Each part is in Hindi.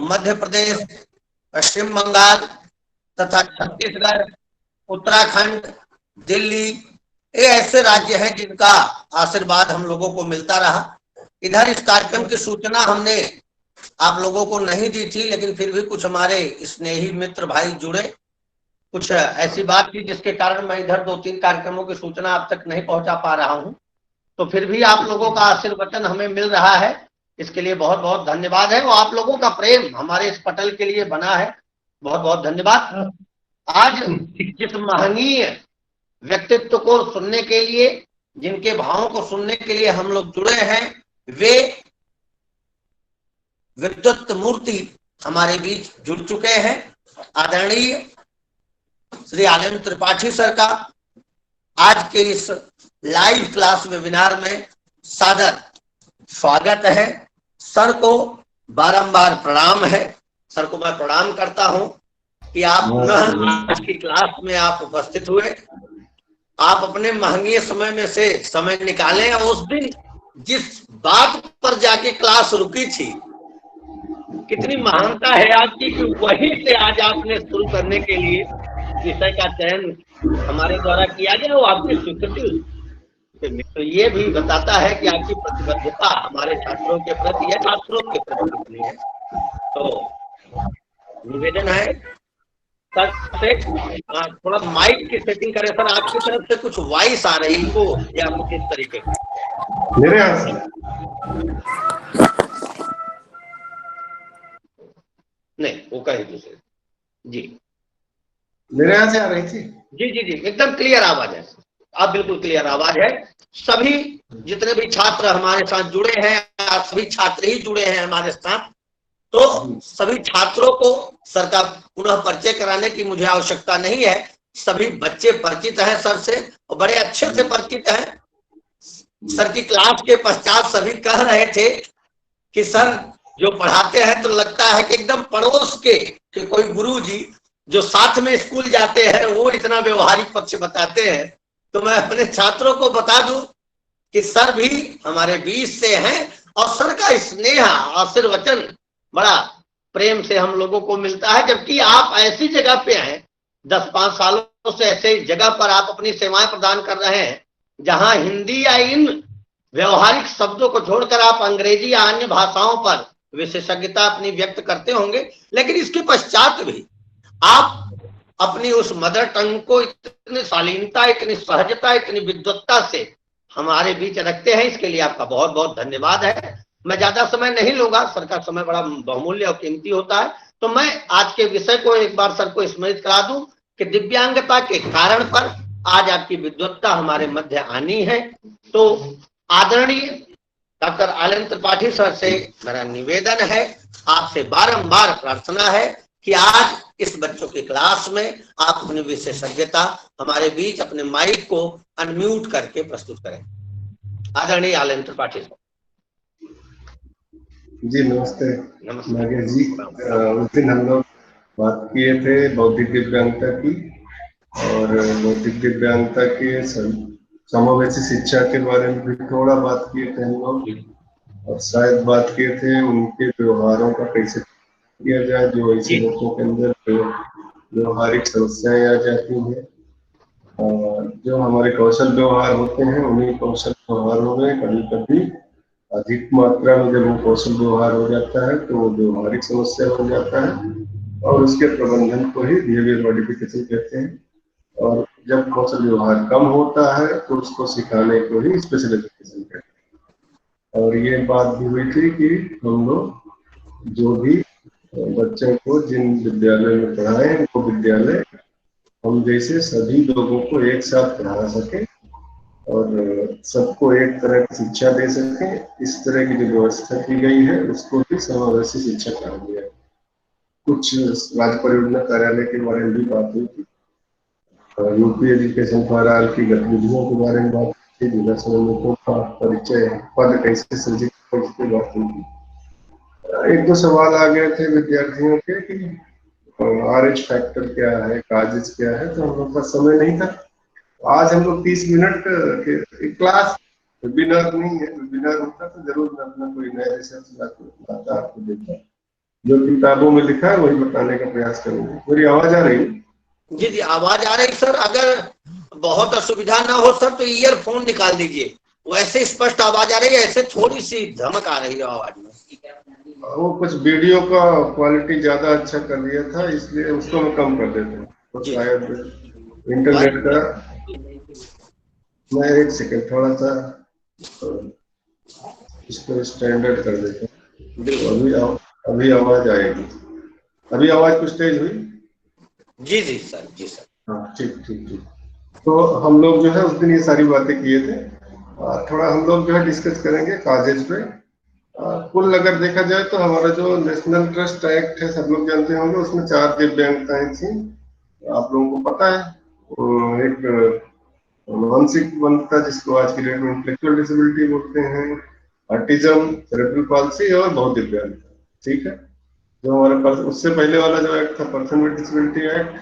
मध्य प्रदेश, पश्चिम बंगाल तथा छत्तीसगढ़, उत्तराखंड, दिल्ली, ये ऐसे राज्य हैं जिनका आशीर्वाद हम लोगों को मिलता रहा। इधर इस कार्यक्रम की सूचना हमने आप लोगों को नहीं दी थी, लेकिन फिर भी कुछ हमारे स्नेही मित्र भाई जुड़े, कुछ ऐसी बात थी जिसके कारण मैं इधर 2-3 कार्यक्रमों की सूचना अब तक नहीं पहुंचा पा रहा हूं। तो फिर भी आप लोगों का आशीर्वचन हमें मिल रहा है, इसके लिए बहुत बहुत धन्यवाद है। वो आप लोगों का प्रेम हमारे इस पटल के लिए बना है, बहुत बहुत धन्यवाद। आज जिस महनीय व्यक्तित्व को सुनने के लिए, जिनके भावों को सुनने के लिए हम लोग जुड़े हैं, वे विद्युत मूर्ति हमारे बीच जुड़ चुके हैं। आदरणीय श्री आनंद त्रिपाठी सर का आज के इस लाइव क्लास वेबिनार में सादर स्वागत है। सर को बारंबार प्रणाम है। सर को मैं प्रणाम करता हूं कि आप पुनः आज की क्लास में आप उपस्थित हुए। आप अपने महंगे समय में से समय निकालें और उस दिन जिस बात पर जाके क्लास रुकी थी, कितनी महानता है आपकी कि वहीं से आज आपने शुरू करने के लिए विषय का चयन हमारे द्वारा किया गया, वो आपकी स्वीकृति। तो ये भी बताता है कि आपकी प्रतिबद्धता हमारे छात्रों के प्रति है, छात्रों के प्रति कितनी है। तो निवेदन है सर से थोड़ा माइक की सेटिंग करें। सर आपकी तरफ से कुछ वॉइस आ रही हो या कुछ इस तरीके की मेरे यहाँ से नहीं, वो कहीं दूसरे जी मेरे यहाँ से आ रही थी। जी जी जी एकदम क्लियर आवाज है। आप बिल्कुल क्लियर आवाज है। सभी जितने भी छात्र हमारे साथ जुड़े हैं, सभी छात्र ही जुड़े हैं हमारे साथ, तो सभी छात्रों को सर का पुनः परिचय कराने की मुझे आवश्यकता नहीं है। सभी बच्चे परिचित हैं सर से और बड़े अच्छे से परिचित हैं। सर की क्लास के पश्चात सभी कह रहे थे कि सर जो पढ़ाते हैं तो लगता है कि एकदम पड़ोस के कि कोई गुरु जी जो साथ में स्कूल जाते हैं वो इतना व्यवहारिक पक्ष बताते हैं। तो मैं अपने छात्रों को बता दूं कि सर भी हमारे बीच से हैं और सर का स्नेह आशीर्वचन बड़ा प्रेम से हम लोगों को मिलता है। जबकि आप ऐसी जगह पे हैं, 10-5 सालों से ऐसे जगह पर आप अपनी सेवाएं प्रदान कर रहे हैं जहां हिंदी या इन व्यवहारिक शब्दों को छोड़कर आप अंग्रेजी या अन्य भाषाओं पर विशेषज्ञता अपनी व्यक्त करते होंगे, लेकिन इसके पश्चात भी आप अपनी उस मदर टंग को इतनी शालीनता, इतनी सहजता, इतनी विद्वत्ता से हमारे बीच रखते हैं। इसके लिए आपका बहुत बहुत धन्यवाद है। मैं ज्यादा समय नहीं लूंगा, सर का समय बड़ा बहुमूल्य और कीमती होता है। तो मैं आज के विषय को एक बार सर को स्मृत करा दूं कि दिव्यांगता के कारण पर आज आपकी विद्वत्ता हमारे मध्य आनी है। तो आदरणीय डॉक्टर आनंद त्रिपाठी सर से मेरा निवेदन है, आपसे बारंबार प्रार्थना है कि आज इस बच्चों की क्लास में आप अपनी विशेषज्ञता हमारे बीच अपने माइक को अनम्यूट करके प्रस्तुत करें। आदरणीय आनंद त्रिपाठी सर। जी नमस्ते नागेश जी। उस दिन हम लोग बात किए थे बौद्धिक दिव्यांगता की और बौद्धिक दिव्यांगता के समावेशी शिक्षा के बारे में भी थोड़ा बात किए थे हम लोग, और शायद बात किए थे उनके व्यवहारों का कैसे किया जाए जो ऐसे बच्चों के अंदर व्यवहारिक समस्याएं आ जाती हैं। जो हमारे कौशल व्यवहार होते हैं उन्हीं कौशल व्यवहारों में कभी कभी अधिक मात्रा में जब वो कौशल व्यवहार हो जाता है तो वो व्यवहारिक समस्या हो जाता है और उसके प्रबंधन को ही बिहेवियर मॉडिफिकेशन कहते हैं। और जब कौशल व्यवहार कम होता है तो उसको सिखाने को ही स्पेशल एजुकेशन कहते हैं। और ये बात भी हुई थी कि हम लोग जो भी बच्चों को जिन विद्यालय में पढ़ाएं वो विद्यालय हम जैसे सभी लोगों को एक साथ पढ़ा सके और सबको एक तरह की शिक्षा दे सके। इस तरह की जो व्यवस्था की गई है उसको भी समावेशी शिक्षा कहा गया है। कुछ राज्य परियोजना कार्यालय के बारे में भी बात हुई थी, यूपी एजुकेशन फॉर ऑल की गतिविधियों के बारे में बात की, जिला समन्वयों का परिचय पद कैसे सृजित की बात हुई थी। एक दो सवाल आ गए थे विद्यार्थियों के कि RH फैक्टर क्या है, काजिज क्या है, तो हम लोग का समय नहीं था। आज हम लोग 30 मिनट के क्लास वेबिनार नहीं है, वेबिनार होता तो जरूर मैं अपना कोई नया रिसर्च लाता आपको देता। जो किताबों में लिखा है वही बताने का प्रयास करूंगा। मेरी आवाज आ रही है? जी जी आवाज आ रही सर। अगर बहुत असुविधा ना हो सर तो ईयरफोन निकाल दीजिए, वैसे स्पष्ट आवाज आ रही है, ऐसे थोड़ी सी धमक आ रही है आवाज में। वो कुछ वीडियो का क्वालिटी ज्यादा अच्छा कर लिया था, इसलिए उसको मैं कम कर देता हूँ, तो जी शायद इंटरनेट का। मैं एक सेकंड थोड़ा सा इसको स्टैंडर्ड कर देता हूँ, तो बिल्कुल। अभी आवाज आएगी। अभी आवाज कुछ तेज हुई? जी जी सर, जी सर। हाँ ठीक ठीक ठीक। तो हम लोग जो है उस दिन ये सारी बातें किए थे। थोड़ा हम लोग जो है डिस्कस करेंगे काजेज पे। कुल अगर देखा जाए तो हमारा जो नेशनल ट्रस्ट एक्ट है, सब लोग जानते होंगे, उसमें 4 दिव्यांगताएं थी, आप लोगों को पता है। एक मानसिक मंदता जिसको आज की डेट में इंटेलेक्चुअल डिसेबिलिटी बोलते हैं, ऑटिज्म, सेरेब्रल पाल्सी और बहुत दिव्यांगता। ठीक है। जो हमारे पास उससे पहले वाला जो एक्ट था, पर्सन विद डिसेबिलिटी एक्ट,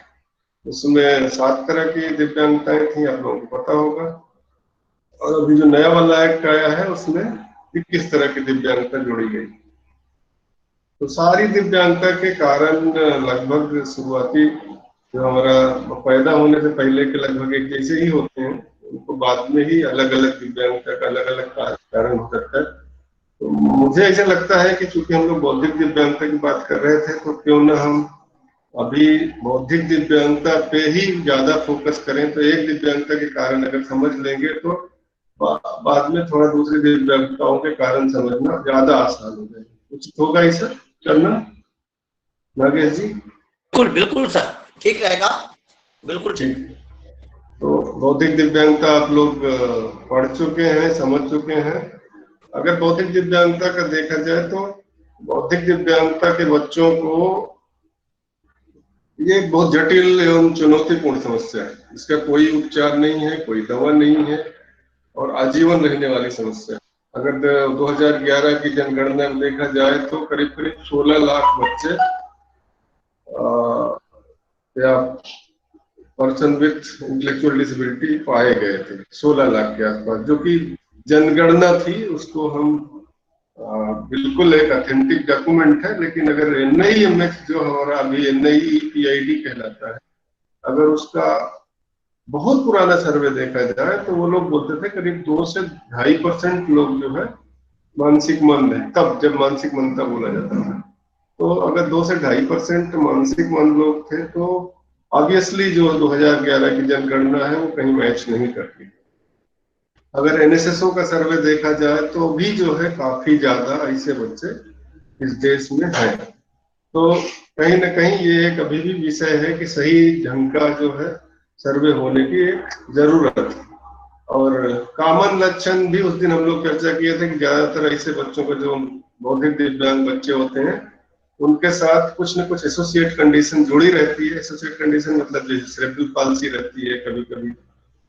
उसमें 7 तरह की दिव्यांगताएं थी, आप लोगों को पता होगा। और अभी जो नया वाला एक्ट आया है उसमें 21 तरह की दिव्यांगता जोड़ी गई। तो सारी दिव्यांगता के कारण लगभग शुरुआती जो हमारा पैदा होने से पहले के लगभग एक जैसे ही होते हैं, उनको बाद में ही अलग अलग दिव्यांगता का अलग अलग कारण हो सकता है। तो मुझे ऐसा लगता है कि चूंकि हम लोग बौद्धिक दिव्यांगता की बात कर रहे थे, तो क्यों ना हम अभी बौद्धिक दिव्यांगता पे ही ज्यादा फोकस करें। तो एक दिव्यांगता के कारण अगर समझ लेंगे तो बाद में थोड़ा दूसरी दिव्यांगताओं के कारण समझना ज्यादा आसान हो जाएगा। उचित होगा ऐसा करना, नागेश जी? बिल्कुल बिल्कुल सर, ठीक रहेगा, बिल्कुल ठीक। ठीक। तो बौद्धिक दिव्यांगता आप लोग पढ़ चुके हैं, समझ चुके हैं। अगर बौद्धिक दिव्यांगता का देखा जाए तो बौद्धिक दिव्यांगता के बच्चों को ये एक बहुत जटिल एवं चुनौतीपूर्ण समस्या है। इसका कोई उपचार नहीं है, कोई दवा नहीं है, और आजीवन रहने वाली समस्या। अगर 2011 की जनगणना में देखा जाए तो करीब करीब 16 लाख बच्चे या पर्सन विथ इंटेलेक्चुअल डिसेबिलिटी पाए गए थे, 16 लाख के आसपास, जो कि जनगणना थी। उसको हम बिल्कुल एक ऑथेंटिक डॉक्यूमेंट है, लेकिन अगर NIMH जो हमारा अभी NIEPID कहलाता है, अगर उसका बहुत पुराना सर्वे देखा जाए तो वो लोग बोलते थे करीब 2 से 2.5% लोग जो है मानसिक मंद है, तब जब मानसिक मंदता बोला जाता था। तो अगर 2 से 2.5% मानसिक मंद लोग थे, तो ऑब्वियसली जो 2011 की जनगणना है वो कहीं मैच नहीं करती। अगर NSSO का सर्वे देखा जाए तो भी जो है काफी ज्यादा ऐसे बच्चे इस देश में हैं। तो कहीं ना कहीं ये एक अभी भी विषय है कि सही ढंग का जो है सर्वे होने की एक जरूरत है। और कॉमन लक्षण भी उस दिन हम लोग चर्चा किए थे कि ज्यादातर ऐसे बच्चों को जो बौद्धिक दिव्यांग बच्चे होते हैं, उनके साथ कुछ न कुछ एसोसिएट कंडीशन जुड़ी रहती है। एसोसिएट कंडीशन मतलब जैसे सेरेब्रल पाल्सी रहती है, कभी कभी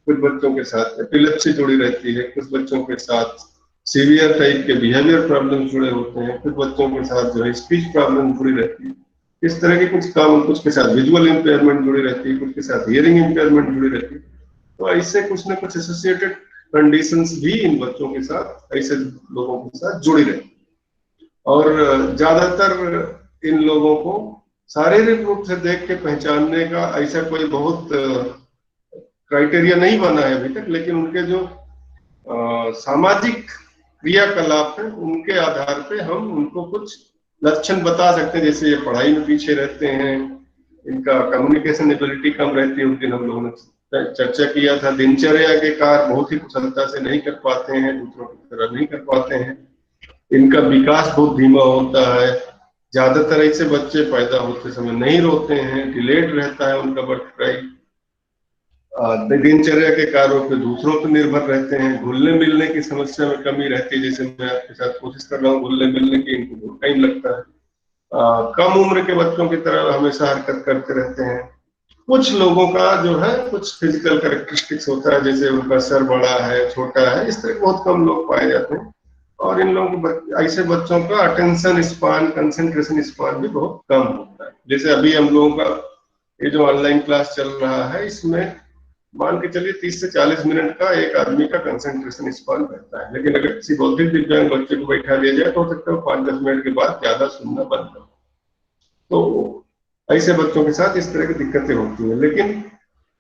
कुछ बच्चों के साथ एपिलेप्सी जुड़ी रहती है, कुछ बच्चों के साथ सीवियर टाइप के बिहेवियर प्रॉब्लम जुड़े होते हैं, कुछ बच्चों के साथ जो है स्पीच प्रॉब्लम जुड़ी रहती है। इस तरह के कुछ काम, कुछ के साथ विजुअल इंपेयरमेंट जुड़ी रहती है, कुछ के साथ हियरिंग इंपेयरमेंट जुड़ी रहती है। तो ऐसे कुछ ना कुछ एसोसिएटेड कंडीशंस भी इन बच्चों के साथ, ऐसे लोगों के साथ जुड़ी रहती है। और ज्यादातर इन लोगों को शारीरिक रूप से देख के पहचानने का ऐसा कोई बहुत क्राइटेरिया नहीं बना है अभी तक, लेकिन उनके जो सामाजिक क्रियाकलाप है उनके आधार पे हम उनको कुछ लक्षण बता सकते हैं। जैसे ये पढ़ाई में पीछे रहते हैं, इनका कम्युनिकेशन एबिलिटी कम रहती है। उस दिन हम लोगों ने चर्चा किया था, दिनचर्या के कार्य बहुत ही कुशलता से नहीं कर पाते हैं, दूसरों की तरह नहीं कर पाते हैं, इनका विकास बहुत धीमा होता है। ज्यादातर ऐसे बच्चे पैदा होते समय नहीं रोते हैं, डिलेड रहता है उनका बर्थ प्राइम। दिनचर्या के कार्यों पे दूसरों पर निर्भर रहते हैं, घुलने मिलने की समस्या में कमी रहती है। जैसे मैं आपके साथ कोशिश कर रहा हूँ घुलने मिलने की, इनको बहुत टाइम लगता है। कम उम्र के बच्चों की तरह हमेशा हरकत करते रहते हैं। कुछ लोगों का जो है कुछ फिजिकल कैरेक्टरिस्टिक्स होता है, जैसे उनका सर बड़ा है, छोटा है, इस तरह बहुत कम लोग पाए जाते हैं। और इन लोगों ऐसे बच्चों का अटेंशन स्पान, कंसंट्रेशन स्पान भी बहुत कम होता है। जैसे अभी हम लोगों का ये जो ऑनलाइन क्लास चल रहा है, इसमें मान के चलिए 30 से 40 मिनट का एक आदमी का कंसंट्रेशन स्पान रहता है। लेकिन अगर किसी बौद्धिक दिव्यांग बच्चे को बैठा दिया जाए तो हो सकता है 5-10 मिनट के बाद ज्यादा सुनना बंद कर। तो ऐसे बच्चों के साथ इस तरह की दिक्कतें होती हैं। लेकिन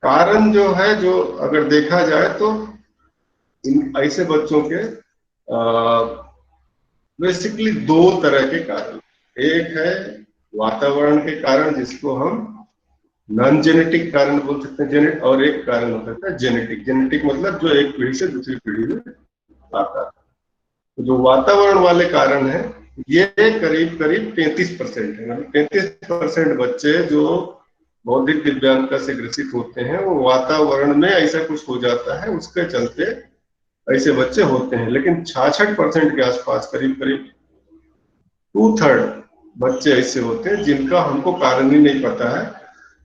कारण जो है, जो अगर देखा जाए तो इन ऐसे बच्चों के बेसिकली दो तरह के कारण, एक है वातावरण के कारण जिसको हम नॉन जेनेटिक कारण बोल सकते हैं, और एक कारण हो सकता है जेनेटिक। जेनेटिक मतलब जो एक पीढ़ी से दूसरी पीढ़ी में आता है। तो जो वातावरण वाले कारण है ये करीब करीब 33% है। मतलब 33% बच्चे जो बौद्धिक दिव्यांगता से ग्रसित होते हैं वो वातावरण में ऐसा कुछ हो जाता है, उसके चलते ऐसे बच्चे होते हैं। लेकिन 66% के आसपास, करीब करीब 2/3 बच्चे ऐसे होते हैं जिनका हमको कारण ही नहीं पता है,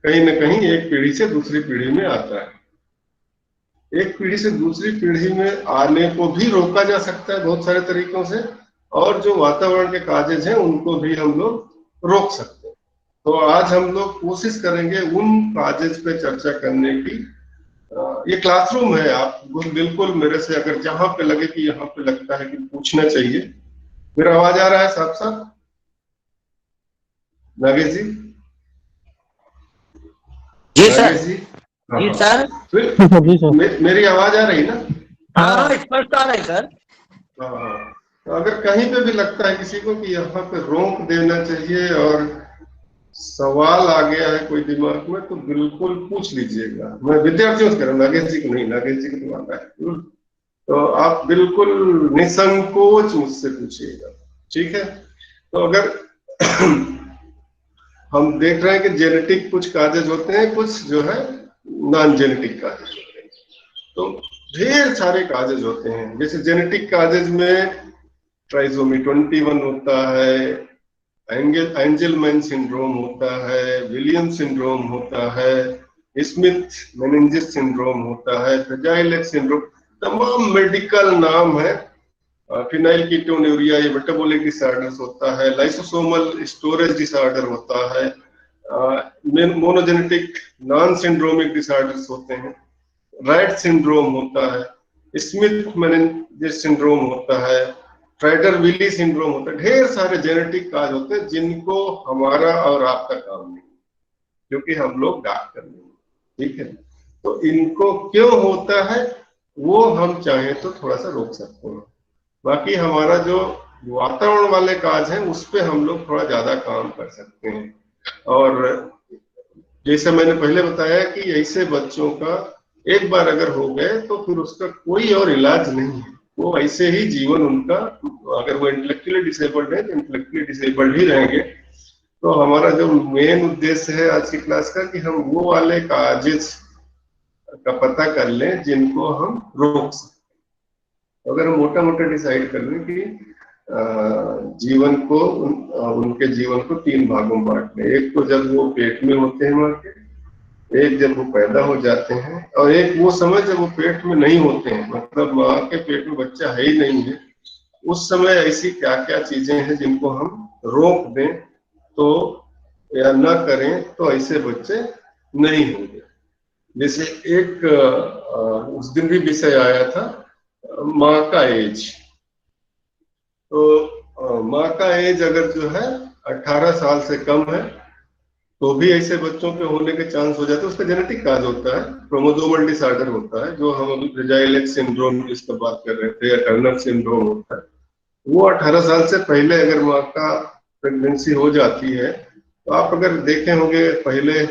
कहीं ना कहीं एक पीढ़ी से दूसरी पीढ़ी में आता है। एक पीढ़ी से दूसरी पीढ़ी में आने को भी रोका जा सकता है बहुत सारे तरीकों से, और जो वातावरण के काजेज हैं उनको भी हम लोग रोक सकते हैं। तो आज हम लोग कोशिश करेंगे उन काजेज पे चर्चा करने की। ये क्लासरूम है, आप बिल्कुल मेरे से अगर जहां पे लगे कि यहाँ पे लगता है कि पूछना चाहिए। मेरा आवाज आ रहा है साफ साफ नागेश जी? जी सर। नागेश जी? हाँ जी हाँ। सर। फिर मेरी आवाज आ रही ना? हाँ स्पष्ट आ रही सर। हाँ हाँ। तो अगर कहीं पे भी लगता है किसी को कि यहाँ पे रोक देना चाहिए और सवाल आ गया है कोई दिमाग में, तो बिल्कुल पूछ लीजिएगा। मैं विद्यार्थियों से कह रहा हूँ, नागेश जी को नहीं, नागेश जी को तो आता है। तो आप बिल्कुल निसंकोच मुझसे पूछिएगा, ठीक है? तो अगर हम देख रहे हैं कि जेनेटिक कुछ काजेज होते हैं, कुछ जो है नॉन जेनेटिक काजेज होते हैं। तो ढेर सारे काजेज होते हैं। जैसे जेनेटिक काजेज में ट्राइसोमी 21 होता है, एंजलमैन सिंड्रोम होता है, विलियम सिंड्रोम होता है, स्मिथ मेनिंजिस सिंड्रोम होता है, फ्रेजाइल एक्स सिंड्रोम, तमाम मेडिकल नाम है। फिनाइल कीटोन्यूरिया, ये मेटाबॉलिक डिसऑर्डर्स होता है, लाइसोसोमल स्टोरेज डिसऑर्डर होता है, मोनोजेनेटिक नॉन सिंड्रोमिक डिसऑर्डर्स होते हैं, राइट सिंड्रोम होता है, स्मिथ मेनिंजिस सिंड्रोम होता है, ट्राइडर विली सिंड्रोम होता है। ढेर सारे जेनेटिक काज होते हैं जिनको हमारा और आपका काम नहीं, क्योंकि हम लोग डॉक्टर नहीं, ठीक है? तो इनको क्यों होता है वो हम चाहें तो थोड़ा सा रोक सकते हैं। बाकी हमारा जो वातावरण वाले काज हैं उस पे हम लोग थोड़ा ज्यादा काम कर सकते हैं। और जैसे मैंने पहले बताया कि ऐसे बच्चों का एक बार अगर हो गए तो फिर उसका कोई और इलाज नहीं है। वो ऐसे ही जीवन उनका, अगर वो इंटेलेक्चुअली डिसेबल्ड है तो इंटेलेक्चुअली डिसेबल्ड ही रहेंगे। तो हमारा जो मेन उद्देश्य है आज की क्लास का कि हम वो वाले काजेज का पता कर लें जिनको हम रोक सकते हैं। अगर हम मोटा मोटा डिसाइड कर लें कि जीवन को उनके जीवन को 3 भागों में बांट लें। एक तो जब वो पेट में होते हैं मां के, एक जब वो पैदा हो जाते हैं, और एक वो समय जब वो पेट में नहीं होते हैं, मतलब माँ के पेट में बच्चा है ही नहीं है। उस समय ऐसी क्या क्या चीजें हैं जिनको हम रोक दें तो, या न करें तो ऐसे बच्चे नहीं होंगे। जैसे एक उस दिन भी विषय आया था माँ का एज। तो माँ का एज अगर जो है 18 साल से कम है तो भी ऐसे बच्चों के होने के चांस हो जाते हैं। उसका जेनेटिक काज होता है, क्रोमोसोमल डिसऑर्डर होता है, जो हम अभी फ्रेजाइल एक्स सिंड्रोम जिसका बात कर रहे थे, या टर्नर सिंड्रोम होता है। वो 18 साल से पहले अगर माँ का प्रेगनेंसी हो जाती है तो आप अगर देखे होंगे पहले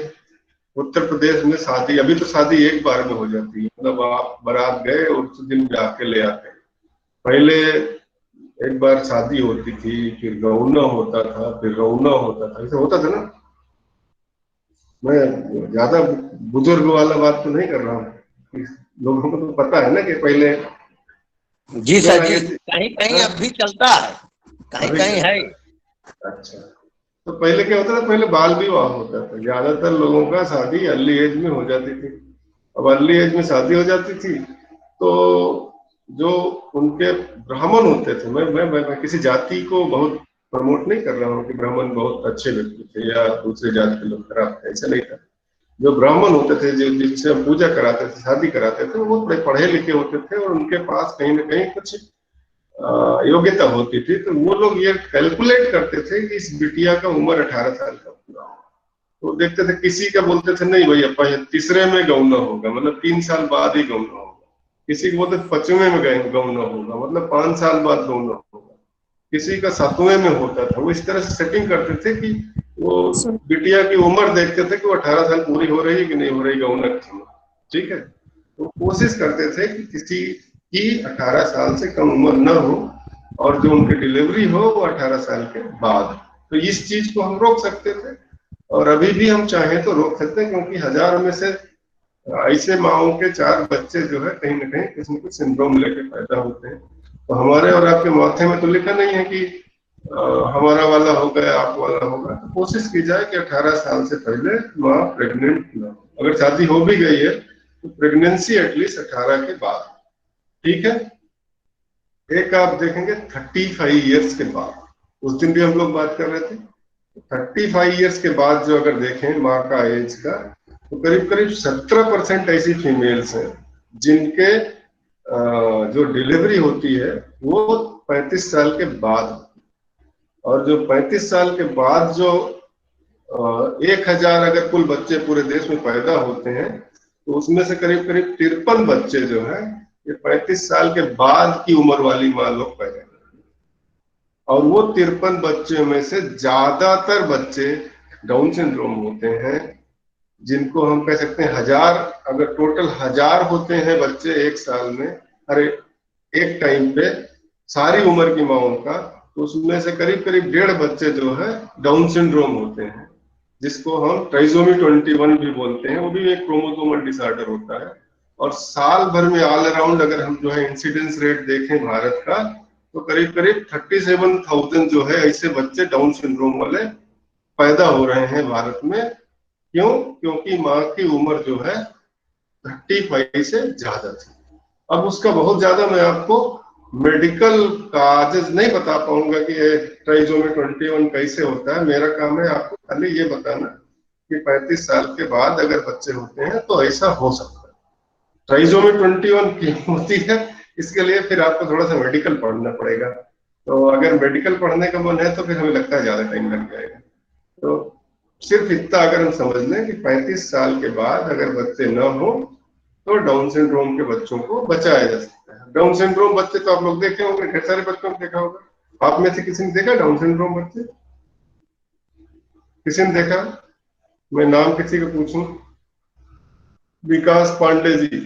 उत्तर प्रदेश में शादी, अभी तो शादी एक बार में हो जाती है, मतलब आप बारात गए और उस दिन जाके ले आते। पहले एक बार शादी होती थी, फिर गौना होता था, फिर रौना होता था, ऐसा होता था ना। मैं ज्यादा बुजुर्ग वाला बात तो नहीं कर रहा हूँ, लोगों को तो पता है ना कि पहले। जी सर जी, कहीं कहीं अब भी चलता है, कहीं अभी कहीं है। अच्छा, तो पहले क्या होता था? पहले बाल विवाह होता था, ज्यादातर लोगों का शादी अर्ली एज में हो जाती थी। अब अर्ली एज में शादी हो जाती थी तो जो उनके ब्राह्मण होते थे, मैं किसी जाति को बहुत प्रमोट नहीं कर रहा हूँ कि ब्राह्मण बहुत अच्छे व्यक्ति थे या दूसरे जाति के लोग खराब थे, ऐसा नहीं था। जो ब्राह्मण होते थे, जो जिनसे हम पूजा कराते थे, शादी कराते थे, वो थोड़े पढ़े लिखे होते थे और उनके पास कहीं ना कहीं कुछ योग्यता होती थी। तो वो लोग ये कैलकुलेट करते थे कि इस बिटिया का उम्र 18 साल का तो देखते थे, किसी का बोलते थे नहीं भैया तीसरे में गौना होगा, मतलब 3 साल बाद ही गौना होगा। किसी को बोलते 5वें में गौना होगा, मतलब 5 साल बाद गौना होगा। किसी का 7वें में होता था। वो इस तरह से सेटिंग करते थे कि वो बिटिया की उम्र देखते थे कि वो 18 साल पूरी हो रही है कि नहीं हो रही गौना के समय। ठीक है, तो कोशिश करते थे कि किसी की 18 साल से कम उम्र न हो और जो उनकी डिलीवरी हो वो 18 साल के बाद। तो इस चीज को हम रोक सकते थे और अभी भी हम चाहें तो रोक सकते हैं, क्योंकि 1000 में से ऐसे माओ के 4 बच्चे जो है कहीं ना कहीं किसी न कुछ सिंड्रोम लेके पैदा होते हैं। तो हमारे और आपके माथे में तो लिखा नहीं है कि हमारा वाला होगा या आप वाला होगा। तो कोशिश की जाए कि 18 साल से पहले माँ प्रेग्नेंट ना हो। अगर शादी हो भी गई है तो प्रेगनेंसी एटलीस्ट 18 के बाद। ठीक है, एक आप देखेंगे 35 ईयर्स के बाद, उस दिन भी हम लोग बात कर रहे थे। 35 ईयर्स के बाद जो अगर देखें माँ का एज का, तो करीब करीब 17% ऐसी फीमेल्स हैं जिनके जो डिलीवरी होती है वो 35 साल के बाद। और जो 35 साल के बाद जो 1000 अगर कुल बच्चे पूरे देश में पैदा होते हैं, तो उसमें से करीब करीब 53 बच्चे जो है ये 35 साल के बाद की उम्र वाली माँ लोग पैदा करते हैं। और वो 53 बच्चों में से ज्यादातर बच्चे डाउन सिंड्रोम होते हैं, जिनको हम कह सकते हैं 1000, अगर टोटल 1000 होते हैं बच्चे एक साल में, अरे एक टाइम पे सारी उम्र की माओं का, तो उसमें से करीब करीब 1.5 बच्चे जो है डाउन सिंड्रोम होते हैं, जिसको हम ट्राइसोमी 21 भी बोलते हैं। वो भी एक क्रोमोसोमल डिसऑर्डर होता है। और साल भर में ऑल अराउंड अगर हम जो है इंसिडेंस रेट देखें भारत का, तो करीब करीब 37,000 जो है ऐसे बच्चे डाउन सिंड्रोम वाले पैदा हो रहे हैं भारत में। क्यों? क्योंकि माँ की उम्र जो है 35 से ज्यादा थी। अब उसका बहुत ज्यादा मैं आपको मेडिकल काजेज नहीं बता पाऊंगा कि ट्राइसोमी 21 कैसे होता है। मेरा काम है आपको खाली ये बताना कि 35 साल के बाद अगर बच्चे होते हैं तो ऐसा हो सकता है। ट्राइसोमी 21 क्यों होती है, इसके लिए फिर आपको थोड़ा सा मेडिकल पढ़ना पड़ेगा। तो अगर मेडिकल पढ़ने का मन है तो फिर हमें लगता है ज्यादा टाइम लग जाएगा। तो सिर्फ इतना अगर हम समझ लें कि 35 साल के बाद अगर बच्चे न हो तो डाउन सिंड्रोम के बच्चों को बचाया जा सकता है। डाउन सिंड्रोम बच्चे तो आप लोग देखे होंगे, ढेर सारे बच्चों को देखा होगा। आप में से किसी ने देखा डाउन सिंड्रोम बच्चे? किसी ने देखा? मैं नाम किसी को पूछूं? विकास पांडे जी,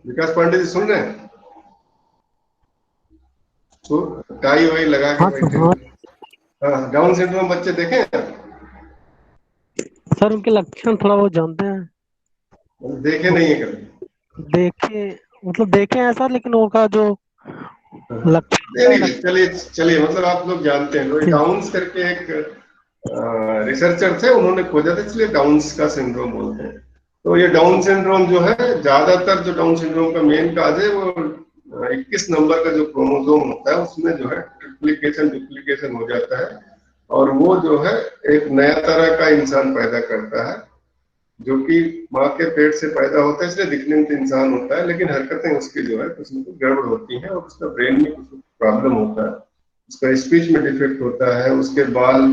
विकास पांडे जी सुन रहे हैं? तो टाई वाई लगा के हाँ बैठे हाँ हुए। हाँ, डाउन सिंड्रोम बच्चे देखे हैं? सर, उनके लक्षण थोड़ा बहुत जानते हैं। देखे नहीं है कभी? देखे, मतलब देखे हैं सर, लेकिन उनका जो लक्षण नहीं होता है नहीं, चलिए चलिए, मतलब आप लोग जानते हैं। रोय डाउन्स करके एक रिसर्चर थे, उन्होंने खोजा था, इसलिए डाउन्स का सिंड्रोम बोलते हैं। तो ये डाउन सिंड्रोम जो है, ज्यादातर जो डाउन सिंड्रोम का मेन काज है वो 21 नंबर का जो क्रोमोसोम होता है उसमें जो है ट्रिप्लिकेशन डुप्लीकेशन हो जाता है, और वो जो है एक नया तरह का इंसान पैदा करता है, जो कि माँ के पेट से पैदा होता है, इसलिए दिखने में तो इंसान होता है, लेकिन हरकतें उसकी जो है कुछ न कुछ गड़बड़ होती हैं, और उसका ब्रेन में कुछ प्रॉब्लम होता है, उसका स्पीच में डिफेक्ट होता है, उसके बाल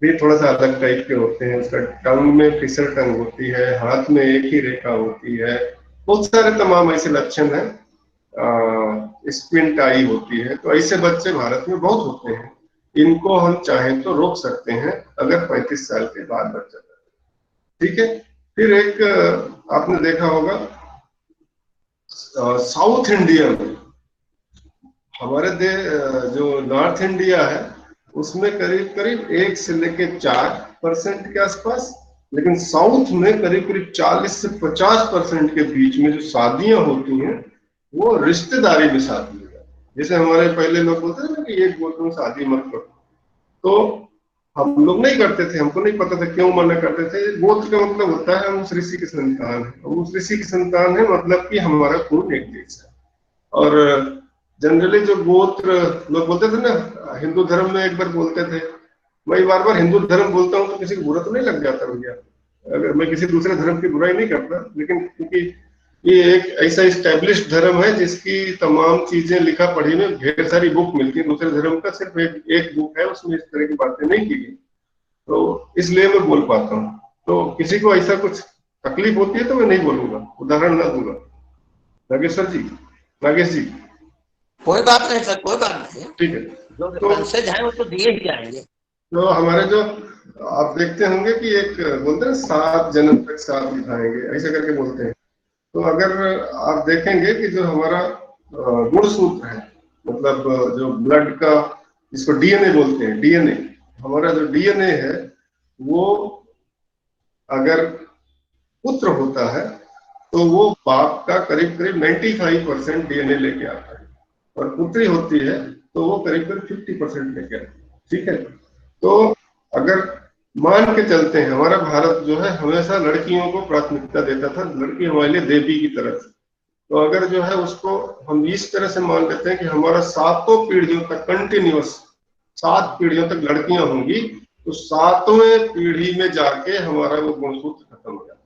भी थोड़ा सा अलग टाइप के होते हैं, उसका टंग में फिसर टंग होती है, हाथ में एक ही रेखा होती है, बहुत सारे तमाम ऐसे लक्षण हैं, स्क्विंट आई होती है। तो ऐसे बच्चे भारत में बहुत होते हैं। इनको हम चाहें तो रोक सकते हैं अगर 35 साल के बाद बच्चा। ठीक है, फिर एक आपने देखा होगा साउथ इंडिया में, हमारे जो नॉर्थ इंडिया है उसमें करीब करीब 1 से लेके 4% के आसपास, लेकिन साउथ में करीब करीब 40 से 50% के बीच में जो शादियां होती हैं वो रिश्तेदारी में शादी है। जैसे हमारे पहले लोग बोलते हैं ना कि एक गोत्र में शादी मत करो, तो हम लोग नहीं करते थे, हमको नहीं पता था क्यों मना करते थे। गोत्र का मतलब होता है हम उस ऋषि की संतान है, हम उस ऋषि की संतान है, मतलब कि हमारा खून एक देश है। और जनरली जो गोत्र लोग बोलते थे ना, हिंदू धर्म में एक बार बोलते थे, मैं बार बार हिंदू धर्म बोलता हूँ तो किसी को बुरा तो नहीं लग जाता भैया, अगर मैं किसी दूसरे धर्म की बुराई नहीं करता, लेकिन क्योंकि ये एक ऐसा इस्टेब्लिश्ड धर्म है जिसकी तमाम चीजें लिखा पढ़ी में ढेर सारी बुक मिलती है। दूसरे धर्म का सिर्फ एक बुक है, उसमें इस तरह की बातें नहीं की गई। तो इसलिए मैं बोल पाता हूँ। तो किसी को ऐसा कुछ तकलीफ होती है तो मैं नहीं बोलूंगा, उदाहरण ना दूंगा। नागेश्वर जी, नागेश जी, कोई बात नहीं सर, कोई बात नहीं, ठीक है। जो तो रेफरेंसेज है वो तो दिए ही जाएंगे। तो हमारे जो आप देखते होंगे कि एक बोलते हैं 7 जन्म तक साथ निभाएंगे, ऐसा करके बोलते हैं। तो अगर आप देखेंगे कि जो हमारा गुणसूत्र है, मतलब जो ब्लड का, जिसको डीएनए बोलते हैं, डीएनए, हमारा जो डीएनए है वो अगर पुत्र होता है तो वो बाप का करीब करीब 95% डीएनए लेके आता है, और पुत्री होती है तो वो करीब करीब 50% लेके आती है। ठीक है। तो अगर मान के चलते हैं, हमारा भारत जो है हमेशा लड़कियों को प्राथमिकता देता था, लड़की हमारे लिए देवी की तरह थी। तो अगर जो है उसको हम इस तरह से मान लेते हैं कि हमारा 7 पीढ़ियों तक कंटिन्यूअस 7 पीढ़ियों तक लड़कियां होंगी, तो 7वें पीढ़ी में जाके हमारा वो गुणसूत्र खत्म हो जाता है,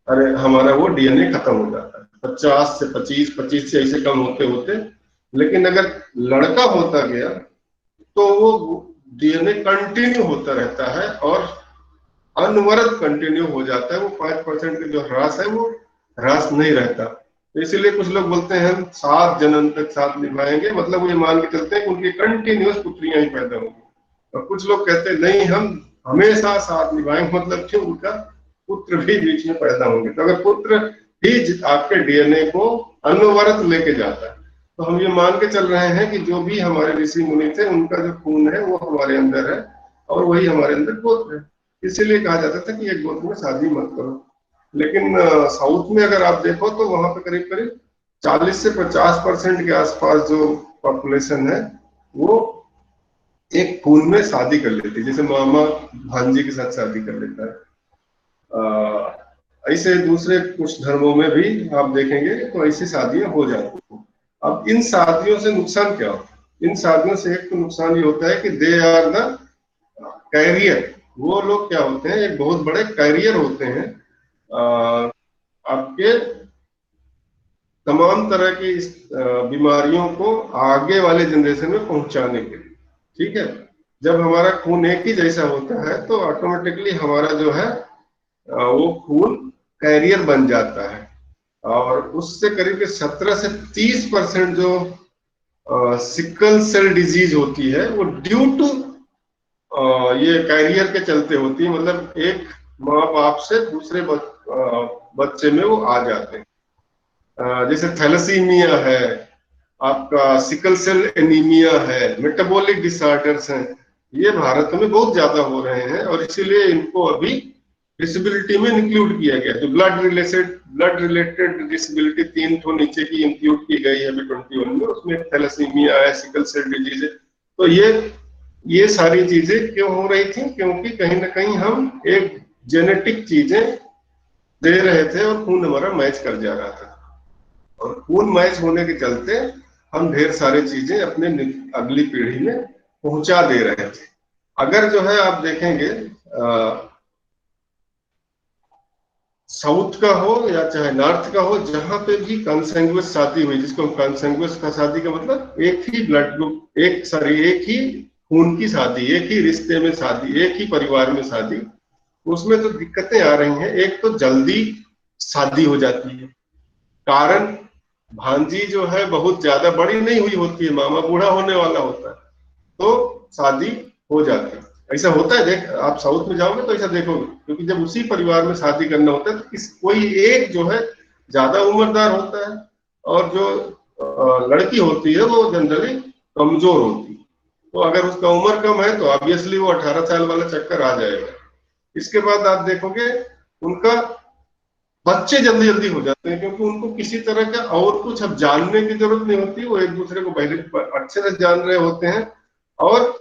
अरे हमारा वो डीएनए खत्म हो जाता है। 50 से 25, 25 से ऐसे कम होते होते, लेकिन अगर लड़का होता गया तो वो डीएनए कंटिन्यू होता रहता है और अनवरत कंटिन्यू हो जाता है। वो 5% का जो ह्रास है वो ह्रास नहीं रहता। तो इसीलिए कुछ लोग बोलते हैं हम 7 जन्म तक साथ निभाएंगे, मतलब वो ये मान के चलते हैं कि उनकी कंटिन्यूअस पुत्रियां ही पैदा होंगी। और कुछ लोग कहते हैं नहीं, हम हमेशा साथ निभाएंगे, मतलब कि उनका पुत्र भी बीच में पैदा होंगे। तो अगर पुत्र ही आपके डीएनए को अनवरत लेके जाता है, तो हम ये मान के चल रहे हैं कि जो भी हमारे ऋषि मुनि थे उनका जो खून है वो हमारे अंदर है, और वही हमारे अंदर गोत्र है। इसीलिए कहा जाता था कि एक गोत्र में शादी मत करो। लेकिन साउथ में अगर आप देखो तो वहां पे करीब करीब 40 से 50% के आसपास जो पॉपुलेशन है वो एक खून में शादी कर लेती है, जैसे मामा भांजी के साथ शादी कर लेता है। ऐसे दूसरे कुछ धर्मों में भी आप देखेंगे तो ऐसी शादियां हो जाती हैं। अब इन शादियों से नुकसान क्या होता है? इन शादियों से एक तो नुकसान ये होता है कि दे आर द कैरियर, वो लोग क्या होते हैं, एक बहुत बड़े कैरियर होते हैं आपके तमाम तरह की बीमारियों को आगे वाले जनरेशन में पहुंचाने के लिए। ठीक है। जब हमारा खून एक ही जैसा होता है तो ऑटोमेटिकली हमारा जो है वो खून कैरियर बन जाता है, और उससे करीब 17 से 30% जो सिकल सेल डिजीज होती है वो ड्यू टू ये कैरियर के चलते होती है। मतलब एक माँ बाप से दूसरे बच्चे में वो आ जाते हैं। जैसे थैलेसीमिया है, आपका सिकल सेल एनीमिया है, मेटाबॉलिक डिसऑर्डर्स हैं, ये भारत में बहुत ज्यादा हो रहे हैं, और इसीलिए इनको अभी डिसेबिलिटी में इंक्लूड किया गया। जो ब्लड रिलेटेड डिसेबिलिटी 3 तो नीचे की इंक्लूड की गई है अभी 21 में, उसमें थैलेसीमिया है, सिकल सेल डिजीज है। तो ये सारी चीजें क्यों हो रही थी? क्योंकि कहीं ना कहीं हम एक जेनेटिक चीजें दे रहे थे और खून हमारा मैच कर जा रहा था, और खून मैच होने के चलते हम ढेर सारी चीजें अपने अगली पीढ़ी में पहुंचा दे रहे थे। अगर जो है आप देखेंगे साउथ का हो या चाहे नॉर्थ का हो, जहां पे भी कॉन्सेंगुअस शादी हुई, जिसको हम कॉन्सेंगुअस का शादी का मतलब एक ही ब्लड ग्रुप, एक ही खून की शादी, एक ही रिश्ते में शादी, एक ही परिवार में शादी, उसमें तो दिक्कतें आ रही हैं। एक तो जल्दी शादी हो जाती है, कारण भांजी जो है बहुत ज्यादा बड़ी नहीं हुई होती है, मामा बूढ़ा होने वाला होता है, तो शादी हो जाती है। ऐसा होता है, देख आप साउथ में जाओगे तो ऐसा देखोगे, क्योंकि जब उसी परिवार में शादी करना होता है तो कोई एक जो है ज्यादा उम्रदार होता है, और जो लड़की होती है वो जनरली कमजोर होती है। तो अगर उसका उम्र कम है तो ऑब्वियसली वो 18 साल वाला चक्कर आ जाएगा। इसके बाद आप देखोगे उनका बच्चे जल्दी जल्दी हो जाते हैं, क्योंकि उनको किसी तरह का और कुछ अब जानने की जरूरत नहीं होती, वो एक दूसरे को पहले अच्छे से जान रहे होते हैं, और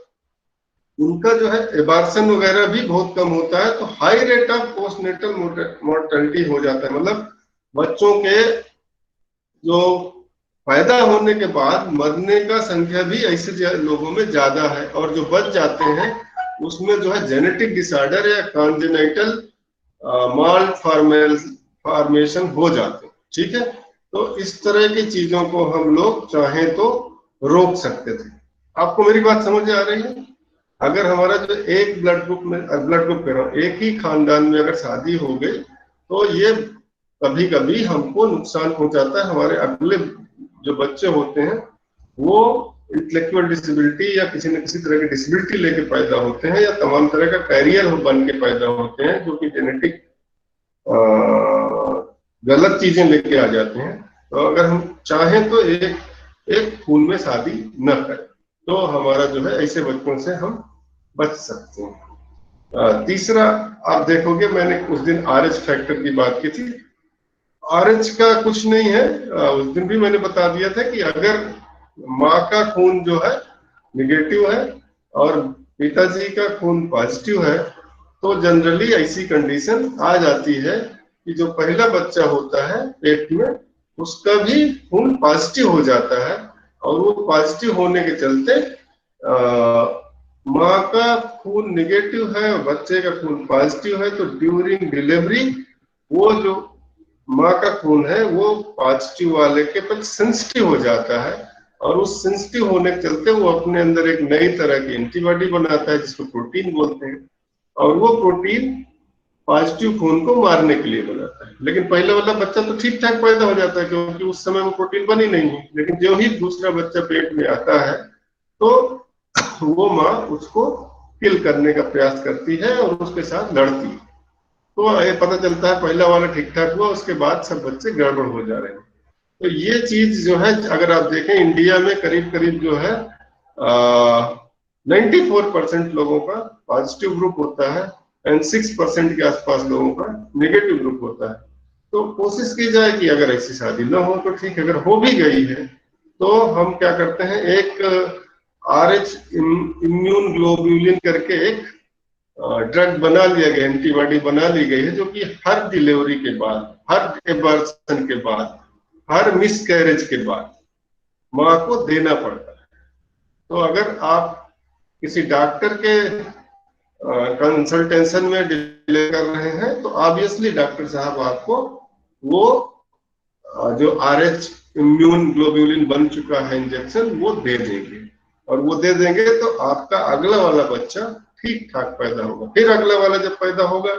उनका जो है एबार्सन वगैरह भी बहुत कम होता है। तो high rate of postnatal mortality हो जाता है, मतलब बच्चों के जो पैदा होने के बाद मरने का संख्या भी ऐसे लोगों में ज्यादा है, और जो बच जाते हैं उसमें जो है जेनेटिक डिसऑर्डर या कॉन्जेनाइटल माल फॉर्मेशन हो जाते हैं। ठीक है। तो इस तरह की चीजों को हम लोग चाहें तो रोक सकते थे। आपको मेरी बात समझ आ रही है? अगर हमारा जो एक ब्लड ग्रुप कह रहा हूँ, एक ही खानदान में अगर शादी हो गई तो ये कभी कभी हमको नुकसान पहुंचाता है। हमारे अगले जो बच्चे होते हैं वो इंटेलेक्चुअल डिसेबिलिटी या किसी न किसी तरह की डिसेबिलिटी लेके पैदा होते हैं, या तमाम तरह का कैरियर बन के पैदा होते हैं, जो कि जेनेटिक गलत चीजें लेके आ जाते हैं। तो अगर हम चाहें तो एक एक खून में शादी न करें, तो हमारा जो है ऐसे बच्चों से हम बच सकते हैं। तीसरा, आप देखोगे मैंने उस दिन RH फैक्टर की बात की थी। RH का कुछ नहीं है, उस दिन भी मैंने बता दिया था कि अगर माँ का खून जो है निगेटिव है और पिताजी का खून पॉजिटिव है, तो जनरली ऐसी कंडीशन आ जाती है कि जो पहला बच्चा होता है पेट में, उसका भी खून पॉजिटिव हो जाता है। और वो पॉजिटिव होने के चलते माँ का खून निगेटिव है और बच्चे का खून पॉजिटिव है, तो ड्यूरिंग डिलीवरी वो जो माँ का खून है वो पॉजिटिव वाले के प्रति सेंसिटिव हो जाता है, और उस सेंसिटिव होने के चलते वो अपने अंदर एक नई तरह की एंटीबॉडी बनाता है जिसको प्रोटीन बोलते हैं, और वो प्रोटीन पॉजिटिव खून को मारने के लिए बनाता है। लेकिन पहले वाला बच्चा तो ठीक ठाक पैदा हो जाता है क्योंकि उस समय वो प्रोटीन बनी नहीं है। लेकिन जो ही दूसरा बच्चा पेट में आता है तो वो माँ उसको किल करने का प्रयास करती है और उसके साथ लड़ती है। तो ये पता चलता है पहला वाला ठीक ठाक हुआ, उसके बाद सब बच्चे गड़बड़ हो जा रहे हैं। तो ये चीज जो है अगर आप देखें इंडिया में करीब करीब जो है 94% लोगों का पॉजिटिव ग्रुप होता है एंड 6% के आसपास लोगों का नेगेटिव ग्रुप होता है। तो कोशिश की जाए कि अगर ऐसी शादी न हो तो ठीक है, अगर हो भी गई है तो हम क्या करते हैं, एक RH इम्यून ग्लोब्यूलिन करके एक ड्रग बना लिया गया, एंटीबॉडी बना ली गई है, जो कि हर डिलीवरी के बाद, हर एबॉर्शन के बाद, हर मिस कैरेज के बाद माँ को देना पड़ता है। तो अगर आप किसी डॉक्टर के कंसल्टेशन में डिले कर रहे हैं तो ऑब्वियसली डॉक्टर साहब आपको वो जो RH इम्यून ग्लोब्यूलिन बन चुका है इंजेक्शन वो दे देंगे, और वो दे देंगे तो आपका अगला वाला बच्चा ठीक ठाक पैदा होगा। फिर अगला वाला जब पैदा होगा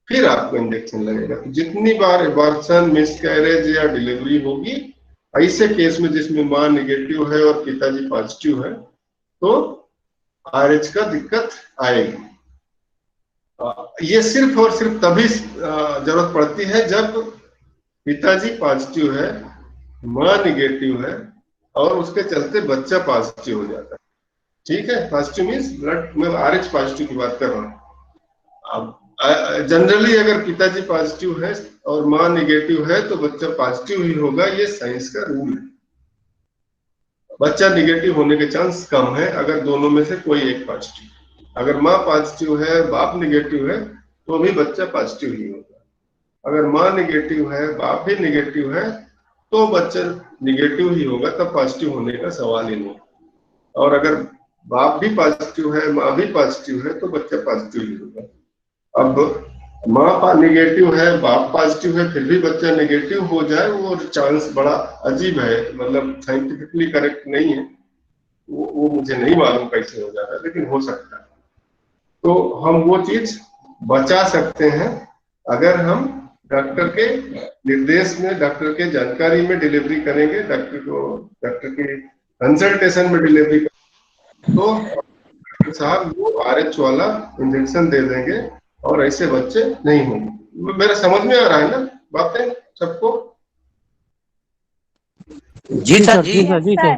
फिर आपको इंजेक्शन लगेगा। तो जितनी बार एबॉर्शन, मिसकैरेज या डिलीवरी होगी, ऐसे केस में जिसमें माँ निगेटिव है और पिताजी पॉजिटिव है, तो RH का दिक्कत आएगी। ये सिर्फ और सिर्फ तभी जरूरत पड़ती है जब पिताजी पॉजिटिव है, माँ निगेटिव है और उसके चलते बच्चा पॉजिटिव हो जाता है। ठीक है, पॉजिटिव मीन्स ब्लड में RH पॉजिटिव की बात कर रहा हूँ। अब जनरली अगर पिताजी पॉजिटिव है और माँ निगेटिव है तो बच्चा पॉजिटिव ही होगा, ये साइंस का रूल है। बच्चा निगेटिव होने के चांस कम है अगर दोनों में से कोई एक पॉजिटिव। अगर माँ पॉजिटिव है, बाप निगेटिव है, तो भी बच्चा पॉजिटिव ही होगा। अगर माँ निगेटिव है, बाप भी निगेटिव है, तो बच्चा निगेटिव ही होगा, तब पॉजिटिव होने का सवाल ही नहीं। और अगर बाप भी पॉजिटिव है, माँ भी पॉजिटिव है, तो बच्चा पॉजिटिव ही होगा। अब माँ निगेटिव है, बाप पॉजिटिव है, फिर भी बच्चा निगेटिव हो जाए, वो चांस बड़ा अजीब है, मतलब साइंटिफिकली करेक्ट नहीं है। वो मुझे नहीं मालूम कैसे हो जाता है, लेकिन हो सकता है। तो हम वो चीज बचा सकते हैं अगर हम डॉक्टर के निर्देश में, डॉक्टर के जानकारी में डिलीवरी करेंगे, डॉक्टर के कंसल्टेशन में डिलीवरी करेंगे, तो साहब वो RH वाला इंजेक्शन दे देंगे और ऐसे बच्चे नहीं होंगे। मेरा समझ में आ रहा है ना बातें सबको? जी सर, जी सर, जी sir.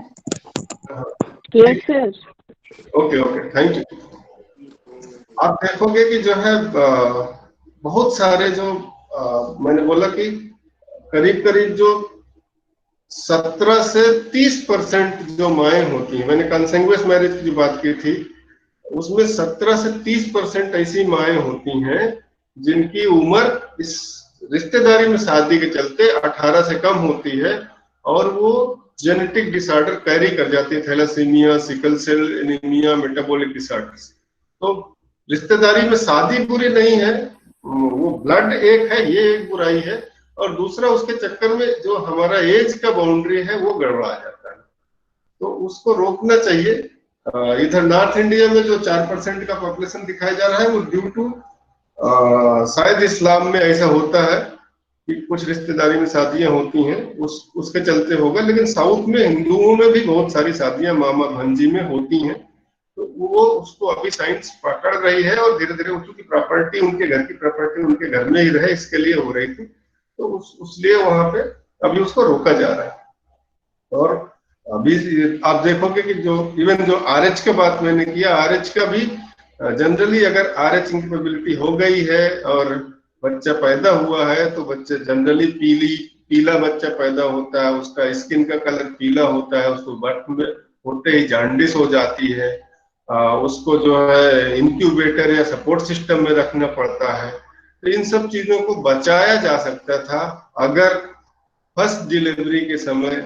Okay okay, thank you. आप देखोगे कि जो है बहुत सारे जो मैंने बोला कि करीब करीब जो 17 से 30% जो माएँ होती हैं, मैंने कंसेंगुअस मैरिज की जो बात की थी उसमें 17 से 30% ऐसी माएँ होती हैं जिनकी उम्र इस रिश्तेदारी में शादी के चलते 18 से कम होती है, और वो जेनेटिक डिसऑर्डर कैरी कर जाती है, thalassaemia, sickle cell anaemia, metabolic disorders. तो रिश्तेदारी में शादी बुरी नहीं है, वो ब्लड एक है, ये एक बुराई है, और दूसरा उसके चक्कर में जो हमारा एज का बाउंड्री है वो गड़बड़ा जाता है। तो उसको रोकना चाहिए। इधर नॉर्थ इंडिया में जो 4% का पॉपुलेशन दिखाया जा रहा है वो ड्यू टू शायद इस्लाम में ऐसा होता है कि कुछ रिश्तेदारी में शादियां होती हैं, उसके चलते होगा। लेकिन साउथ में हिंदुओं में भी बहुत सारी शादियां मामा भांजी में होती हैं, तो वो उसको अभी साइंस पकड़ रही है और धीरे धीरे उनकी प्रॉपर्टी, उनके घर की प्रॉपर्टी उनके घर में ही रहे इसके लिए हो रही थी, तो उसलिए वहां पे अभी उसको रोका जा रहा है। और अभी आप देखोगे कि जो इवन जो आरएच की बात मैंने किया, आरएच का भी जनरली अगर आरएच इंकेपेबिलिटी हो गई है और बच्चा पैदा हुआ है तो बच्चे जनरली पीला बच्चा पैदा होता है, उसका स्किन का कलर पीला होता है, उसको बर्थ में होते ही जॉन्डिस हो जाती है, उसको जो है इंक्यूबेटर या सपोर्ट सिस्टम में रखना पड़ता है। तो इन सब चीजों को बचाया जा सकता था अगर फर्स्ट डिलीवरी के समय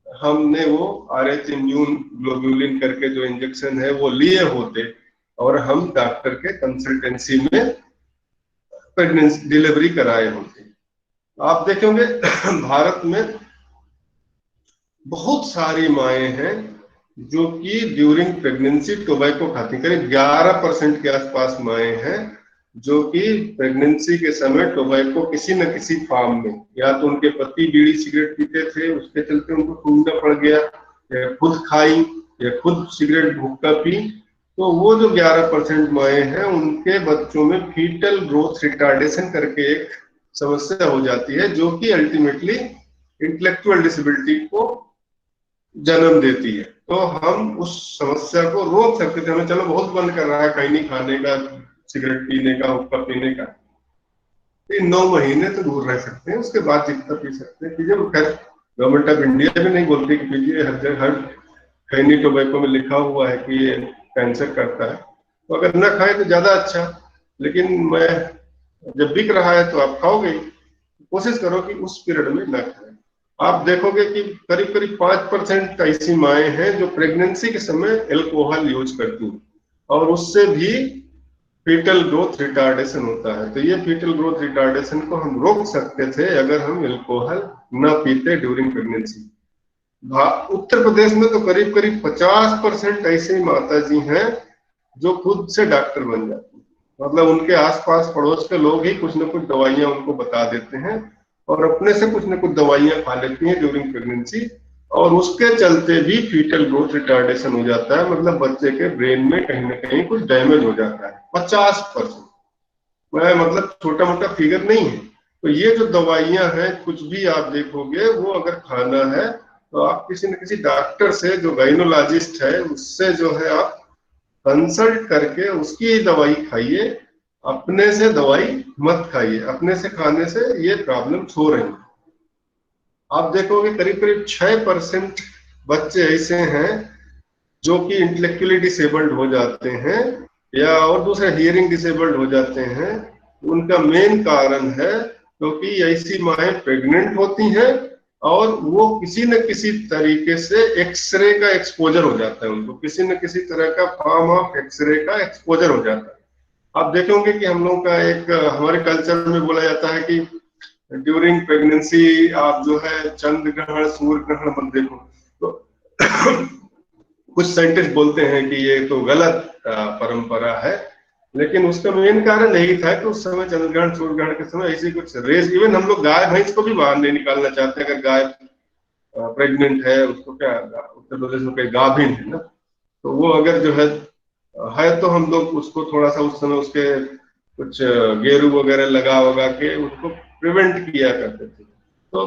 हमने वो आरएच इम्यून ग्लोब्यूलिन करके जो इंजेक्शन है वो लिए होते और हम डॉक्टर के कंसल्टेंसी में प्रेगनेंसी डिलीवरी कराए होते। आप देखेंगे भारत में बहुत सारी माएँ हैं जो कि ड्यूरिंग प्रेगनेंसी टोबैको खाती, करीब 11% के आसपास माएँ हैं जो कि प्रेगनेंसी के समय टोबैको किसी न किसी फॉर्म में, या तो उनके पति बीड़ी सिगरेट पीते थे उसके चलते उनको सूंघना पड़ गया, या खुद खाई या खुद सिगरेट हुक्का पी, तो वो जो 11% माएँ हैं उनके बच्चों में फीटल ग्रोथ रिटार्डेशन करके एक समस्या हो जाती है जो कि अल्टीमेटली इंटेलेक्चुअल डिसेबिलिटी को जन्म देती है। तो हम उस समस्या को रोक सकते थे, हमें चलो बहुत बंद कर रहा है खैनी खाने का, सिगरेट पीने का, हुक्का पीने का, 9 महीने तो दूर रह सकते हैं, उसके बाद जितना पी सकते हैं पीजिए। खैर गवर्नमेंट ऑफ इंडिया भी नहीं बोलती कि पीजिए, हर खैनी टोबैको में लिखा हुआ है कि ये कैंसर करता है, तो अगर ना खाए तो ज्यादा अच्छा। लेकिन मैं जब बिक रहा है तो आप खाओगे, कोशिश करो कि उस पीरियड में ना खाएं। आप देखोगे कि करीब करीब 5% ऐसी माएँ हैं जो प्रेगनेंसी के समय अल्कोहल यूज करती हैं और उससे भी फीटल ग्रोथ रिटार्डेशन होता है। तो ये फीटल ग्रोथ रिटार्डेशन को हम रोक सकते थे अगर हम अल्कोहल न पीते ड्यूरिंग प्रेगनेंसी। उत्तर प्रदेश में तो करीब करीब 50% ऐसी माता जी हैं जो खुद से डॉक्टर बन जाती हैं, मतलब उनके आसपास पड़ोस के लोग ही कुछ न कुछ दवाइयां उनको बता देते हैं और अपने से कुछ न कुछ दवाइयां खा लेती हैं ड्यूरिंग प्रेगनेंसी, और उसके चलते भी फीटल ग्रोथ रिटार्डेशन हो जाता है, मतलब बच्चे के ब्रेन में कहीं ना कहीं कुछ डैमेज हो जाता है 50%। वह मतलब छोटा मोटा फिगर नहीं है। तो ये जो दवाइयां हैं कुछ भी आप देखोगे वो अगर खाना है तो आप किसी न किसी डॉक्टर से जो गाइनोलॉजिस्ट है उससे जो है आप कंसल्ट करके उसकी दवाई खाइए, अपने से दवाई मत खाइए, अपने से खाने से ये प्रॉब्लम्स हो रही हैं। आप देखोगे करीब करीब 6% बच्चे ऐसे हैं जो कि इंटेलेक्चुअली डिसेबल्ड हो जाते हैं या और दूसरे हियरिंग डिसेबल्ड हो जाते हैं। उनका मेन कारण है क्योंकि ऐसी माएँ प्रेग्नेंट होती हैं और वो किसी न किसी तरीके से एक्सरे का एक्सपोजर हो जाता है, उनको किसी न किसी तरह का फॉर्म ऑफ एक्सरे का एक्सपोजर हो जाता है। आप देखेंगे कि हम लोग का एक हमारे कल्चर में बोला जाता है कि ड्यूरिंग प्रेगनेंसी आप जो है चंद्र ग्रहण सूर्य ग्रहण मत देखो, तो कुछ साइंटिस्ट बोलते हैं कि ये तो गलत परंपरा है, लेकिन उसका मेन कारण यही था कि उस समय चंद्र ग्रहण सूर्य ग्रहण के समय ऐसी कुछ रेस, इवन हम लोग गाय भैंस को भी बाहर नहीं निकालना चाहते। अगर गाय प्रेग्नेंट है उसको क्या, उत्तर प्रदेश में कई गाभिन है ना, तो वो अगर जो है तो हम लोग उसको थोड़ा सा उस समय उसके कुछ गेरू वगैरह लगा वगा के उसको प्रिवेंट किया करते थे। तो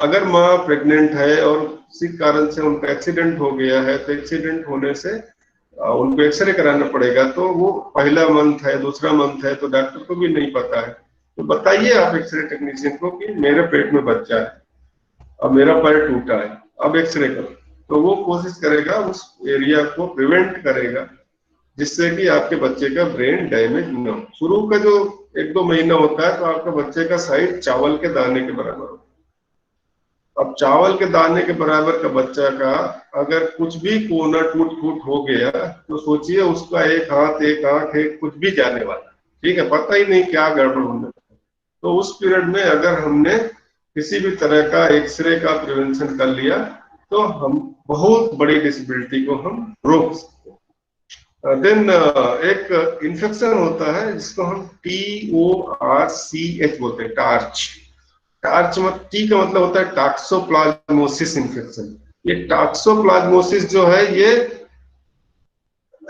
अगर माँ प्रेग्नेंट है और किसी कारण से उनका एक्सीडेंट हो गया है तो एक्सीडेंट होने से उनको एक्सरे कराना पड़ेगा, तो वो पहला मंथ है दूसरा मंथ है तो डॉक्टर को भी नहीं पता है, तो बताइए आप एक्सरे टेक्नीशियन को कि मेरे पेट में बच्चा है, अब मेरा पैर टूटा है, अब एक्सरे करो, तो वो कोशिश करेगा उस एरिया को प्रिवेंट करेगा जिससे कि आपके बच्चे का ब्रेन डैमेज न हो। शुरू का जो 1-2 महीना होता है तो आपका बच्चे का साइज चावल के दाने के बराबर होता है। अब चावल के दाने के बराबर का बच्चा का अगर कुछ भी कोना टूट फूट हो गया तो सोचिए उसका एक हाथ एक आंख एक कुछ भी जाने वाला, ठीक है, पता ही नहीं क्या गड़बड़ होने। तो उस पीरियड में अगर हमने किसी भी तरह का एक्सरे का प्रिवेंशन कर लिया तो हम बहुत बड़ी डिसेबिलिटी को हम रोक सकते हैं। देन एक इन्फेक्शन होता है जिसको हम TORCH बोलते हैं, टार्च। टार्च मत टी का मतलब होता है टॉक्सोप्लाज्मोसिस इन्फेक्शन। ये टॉक्सोप्लाज्मोसिस जो है ये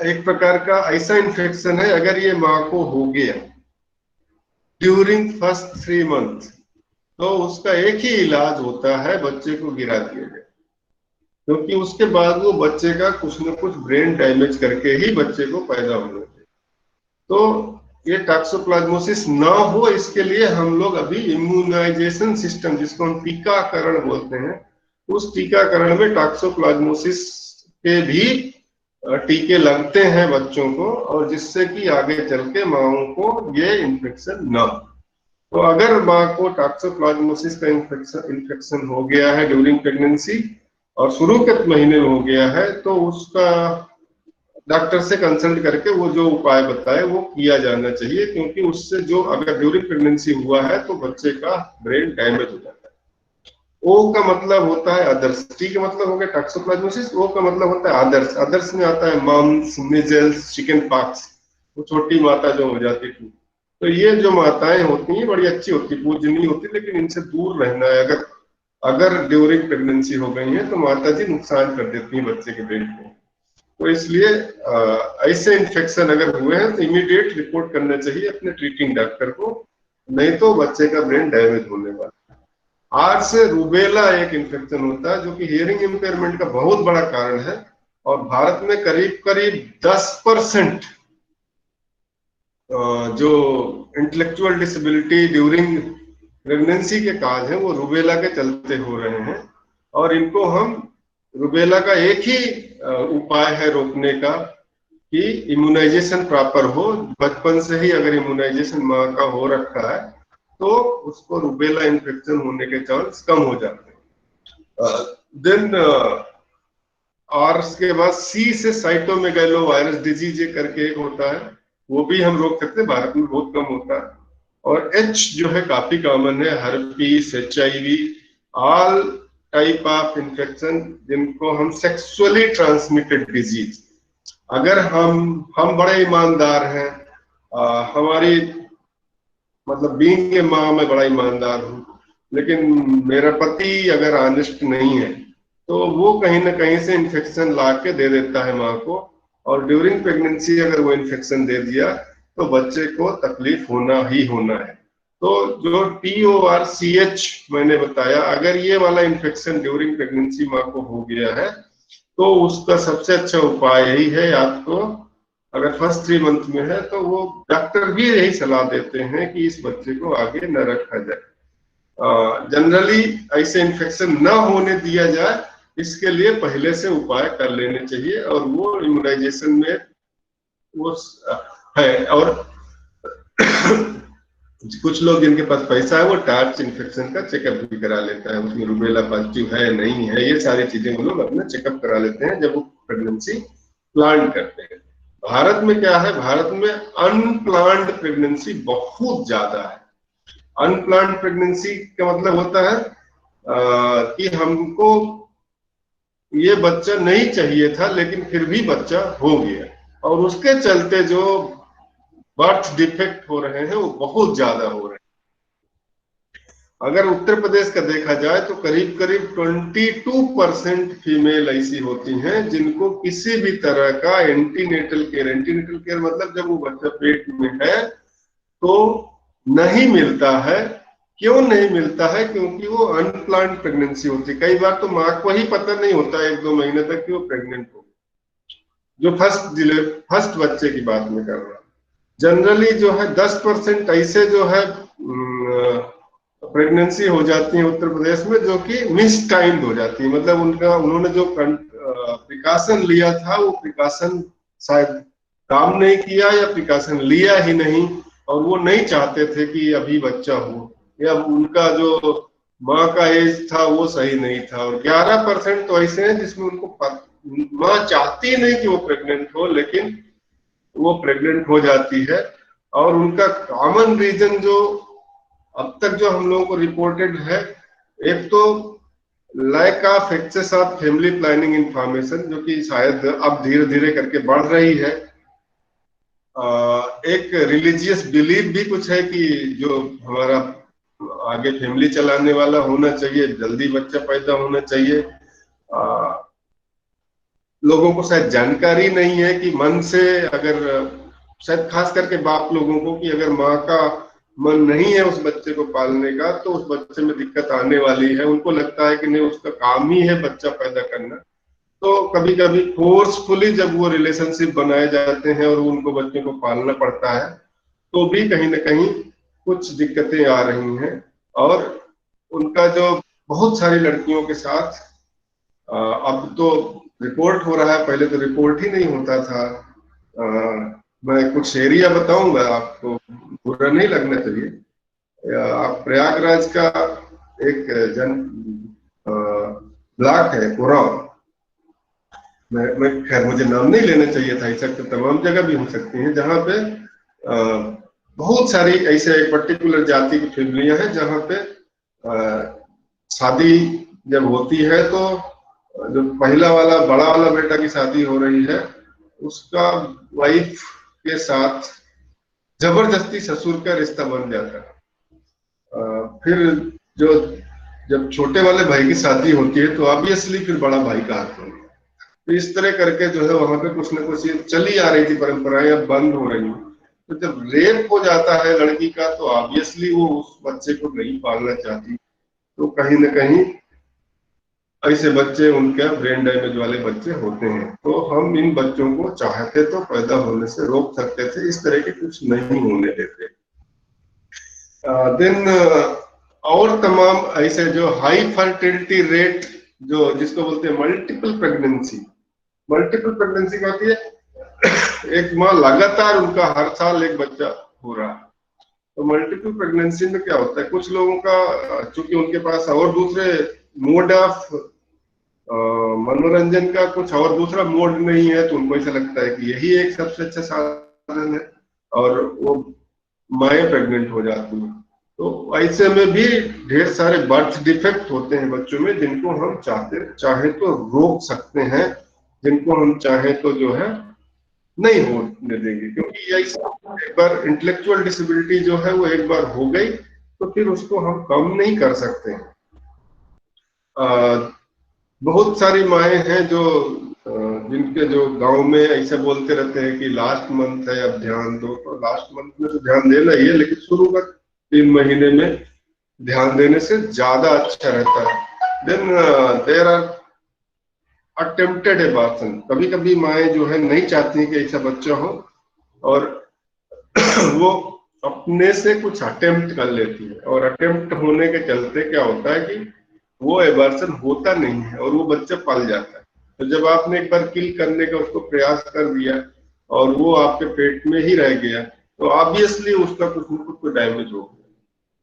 एक प्रकार का ऐसा इन्फेक्शन है, अगर ये माँ को हो गया ड्यूरिंग फर्स्ट 3 मंथ तो उसका एक ही इलाज होता है, बच्चे को गिरा दिया जाए, क्योंकि उसके बाद वो बच्चे का कुछ न कुछ ब्रेन डैमेज करके ही बच्चे को पैदा होना चाहिए। तो ये टॉक्सोप्लाज्मोसिस ना हो इसके लिए हम लोग अभी इम्यूनाइजेशन सिस्टम, जिसको हम टीकाकरण बोलते हैं, उस टीकाकरण में टॉक्सोप्लाज्मोसिस के भी टीके लगते हैं बच्चों को, और जिससे कि आगे चल के माओ को ये इन्फेक्शन ना हो। तो अगर माँ को टॉक्सोप्लाज्मोसिस का इन्फेक्शन हो गया है ड्यूरिंग प्रेगनेंसी और शुरू के महीने में हो गया है, तो उसका डॉक्टर से कंसल्ट करके वो जो उपाय बताए वो किया जाना चाहिए, क्योंकि उससे जो अगर ड्यूरिंग प्रेगनेंसी हुआ है तो बच्चे का ब्रेन डैमेज हो जाता है। ओ का मतलब होता है अदर्स, टी का मतलब हो गया टॉक्सोप्लाज्मोसिस, ओ का मतलब होता है अदर्स। अदर्स में आता है मम्स, मिजल्स, चिकन पॉक्स, वो छोटी माता जो हो जाती थी। तो ये जो माताएं होती हैं बड़ी अच्छी होती, पूजनीय होती, लेकिन इनसे दूर रहना है। अगर अगर ड्यूरिंग प्रेगनेंसी हो गई है तो माता जी नुकसान कर देती है बच्चे के ब्रेन को। तो इसलिए ऐसे इन्फेक्शन अगर हुए हैं तो इमीडिएट रिपोर्ट करना चाहिए अपने ट्रीटिंग डॉक्टर को, नहीं तो बच्चे का ब्रेन डैमेज होने वाला। आर से रूबेला एक इन्फेक्शन होता है जो कि हियरिंग इंपेयरमेंट का बहुत बड़ा कारण है, और भारत में करीब करीब 10% जो इंटेलेक्चुअल डिसेबिलिटी ड्यूरिंग प्रेगनेंसी के काज हैं वो रूबेला के चलते हो रहे हैं। और इनको हम, रूबेला का एक ही उपाय है रोकने का कि इम्यूनाइजेशन प्रॉपर हो। बचपन से ही अगर इम्यूनाइजेशन माँ का हो रखा है तो उसको रूबेला इन्फेक्शन होने के चांस कम हो जाते हैं। देन और उसके बाद सी से साइटोमेगालो वायरस डिजीज करके एक होता है, वो भी हम रोक सकते हैं, भारत में बहुत कम होता है। और एच जो है काफी कॉमन है, herpes, HIV, all type of infection जिनको हम सेक्सुअली ट्रांसमिटेड डिजीज। अगर हम बड़े ईमानदार हैं, हमारी मतलब बीइंग ए माँ मैं बड़ा ईमानदार हूँ, लेकिन मेरा पति अगर ऑनेस्ट नहीं है तो वो कहीं ना कहीं से इन्फेक्शन ला के दे देता है माँ को, और ड्यूरिंग प्रेगनेंसी अगर वो इन्फेक्शन दे दिया तो बच्चे को तकलीफ होना ही होना है। तो जो TORCH मैंने बताया, अगर ये वाला इन्फेक्शन ड्यूरिंग प्रेगनेंसी माँ को हो गया है तो उसका सबसे अच्छा उपाय यही है, आपको अगर फर्स्ट 3 मंथ में है तो वो डॉक्टर भी यही सलाह देते हैं कि इस बच्चे को आगे न रखा जाए। जनरली ऐसे इन्फेक्शन न होने दिया जाए इसके लिए पहले से उपाय कर लेने चाहिए, और वो इम्यूनाइजेशन में वो है। और कुछ लोग जिनके पास पैसा है वो टार्च इन्फेक्शन का चेकअप भी करा लेता है, उसमें रूबेला पॉजिटिव है नहीं है, ये सारी चीजें वो लोग अपना चेकअप करा लेते हैं जब वो प्रेगनेंसी प्लान करते हैं। भारत में क्या है, भारत में अनप्लान्ड प्रेगनेंसी बहुत ज्यादा है। अनप्लान्ड प्रेगनेंसी का मतलब होता है कि हमको ये बच्चा नहीं चाहिए था लेकिन फिर भी बच्चा हो गया, और उसके चलते जो बर्थ डिफेक्ट हो रहे हैं वो बहुत ज्यादा हो रहे हैं। अगर उत्तर प्रदेश का देखा जाए तो करीब करीब 22% फीमेल ऐसी होती हैं जिनको किसी भी तरह का एंटीनेटल केयर मतलब जब वो बच्चा पेट में है तो नहीं मिलता है। क्यों नहीं मिलता है? क्योंकि वो अनप्लान्ड प्रेगनेंसी होती है। कई बार तो माँ को ही पता नहीं होता 1-2 महीने तक कि वो प्रेग्नेंट हो, जो फर्स्ट बच्चे की बात में कर रहा हूं। जनरली जो है 10% ऐसे जो है प्रेगनेंसी हो जाती है उत्तर प्रदेश में जो कि मिस टाइम्ड हो जाती है, मतलब उन्होंने जो प्रिकॉशन लिया था वो प्रिकॉशन शायद काम नहीं किया या प्रिकॉशन लिया ही नहीं, और वो नहीं चाहते थे कि अभी बच्चा हो, या उनका जो माँ का एज था वो सही नहीं था। और 11% तो ऐसे हैं जिसमें उनको माँ चाहती नहीं कि वो प्रेग्नेंट हो लेकिन वो प्रेग्नेंट हो जाती है। और उनका कॉमन रीजन जो अब तक जो हम लोगों को रिपोर्टेड है, एक तो lack of access of family planning information, जो कि शायद अब धीरे धीरे करके बढ़ रही है, एक रिलीजियस बिलीफ भी कुछ है कि जो हमारा आगे फैमिली चलाने वाला होना चाहिए, जल्दी बच्चा पैदा होना चाहिए। लोगों को शायद जानकारी नहीं है कि मन से अगर, शायद खास करके बाप लोगों को, कि अगर माँ का मन नहीं है उस बच्चे को पालने का तो उस बच्चे में दिक्कत आने वाली है। उनको लगता है कि नहीं, उसका काम ही है बच्चा पैदा करना। तो कभी कभी फोर्सफुली जब वो रिलेशनशिप बनाए जाते हैं और उनको बच्चों को पालना पड़ता है तो भी कहीं ना कहीं कुछ दिक्कतें आ रही हैं। और उनका जो बहुत सारी लड़कियों के साथ अब तो रिपोर्ट हो रहा है, पहले तो रिपोर्ट ही नहीं होता था। मैं कुछ एरिया बताऊंगा आपको, बुरा नहीं लगना चाहिए। आप प्रयागराज का एक जन ब्लॉक है कोराव, मैं खैर मुझे नाम नहीं लेना चाहिए था, ऐसा तो तमाम जगह भी हो सकती हैं, जहाँ पे बहुत सारी ऐसे पर्टिकुलर जाति की फैमिलियां हैं जहाँ पे शादी जब होती है तो जो पहला वाला बड़ा वाला बेटा की शादी हो रही है, उसका वाइफ के साथ जबरदस्ती ससुर का रिश्ता बन जाता है। फिर जो जब छोटे वाले भाई की शादी होती है तो ऑब्वियसली फिर बड़ा भाई का हाथ होगा। तो इस तरह करके जो है वहां पे कुछ ना कुछ चली आ रही थी परंपराएं, अब बंद हो रही हैं। तो जब रेप हो जाता है लड़की का तो ऑब्वियसली वो उस बच्चे को नहीं पालना चाहती। तो कहीं ना कहीं ऐसे बच्चे, उनके ब्रेन डैमेज वाले बच्चे होते हैं। तो हम इन बच्चों को चाहते तो पैदा होने से रोक सकते थे, इस तरह के कुछ नहीं होने देते। देन और तमाम ऐसे जो हाई फर्टिलिटी रेट, जो जिसको बोलते हैं मल्टीपल प्रेगनेंसी। मल्टीपल प्रेगनेंसी क्या होती है? एक माँ लगातार उनका हर साल एक बच्चा हो रहा है। तो मल्टीपल प्रेगनेंसी में क्या होता है, कुछ लोगों का चूंकि उनके पास और दूसरे मोड ऑफ मनोरंजन का कुछ और दूसरा मोड नहीं है, तो उनको ऐसा लगता है कि यही एक सबसे अच्छा साधन है और वो माएँ प्रेग्नेंट हो जाती हैं। तो ऐसे में भी ढेर सारे बर्थ डिफेक्ट होते हैं बच्चों में, जिनको हम चाहे तो रोक सकते हैं, जिनको हम चाहे तो जो है नहीं होने देंगे। क्योंकि ये एक बार इंटेलेक्चुअल डिसेबिलिटी जो है वो एक बार हो गई तो फिर उसको हम कम नहीं कर सकते हैं। बहुत सारी माएँ हैं जो जिनके जो गांव में ऐसे बोलते रहते हैं कि लास्ट मंथ है अब ध्यान दो। तो लास्ट मंथ में तो ध्यान देना ही है, लेकिन शुरू का 3 महीने में ध्यान देने से ज्यादा अच्छा रहता है। Then there are attempted abortion. कभी कभी माएँ जो है नहीं चाहती कि ऐसा बच्चा हो और वो अपने से कुछ अटेम्प्ट कर लेती है, और अटेम्प्ट होने के चलते क्या होता है कि वो एबॉर्शन होता नहीं है और वो बच्चा पल जाता है। तो जब आपने एक बार किल करने का उसको प्रयास कर दिया और वो आपके पेट में ही रह गया तो ऑब्वियसली उसका कुछ न कुछ डैमेज हो गया।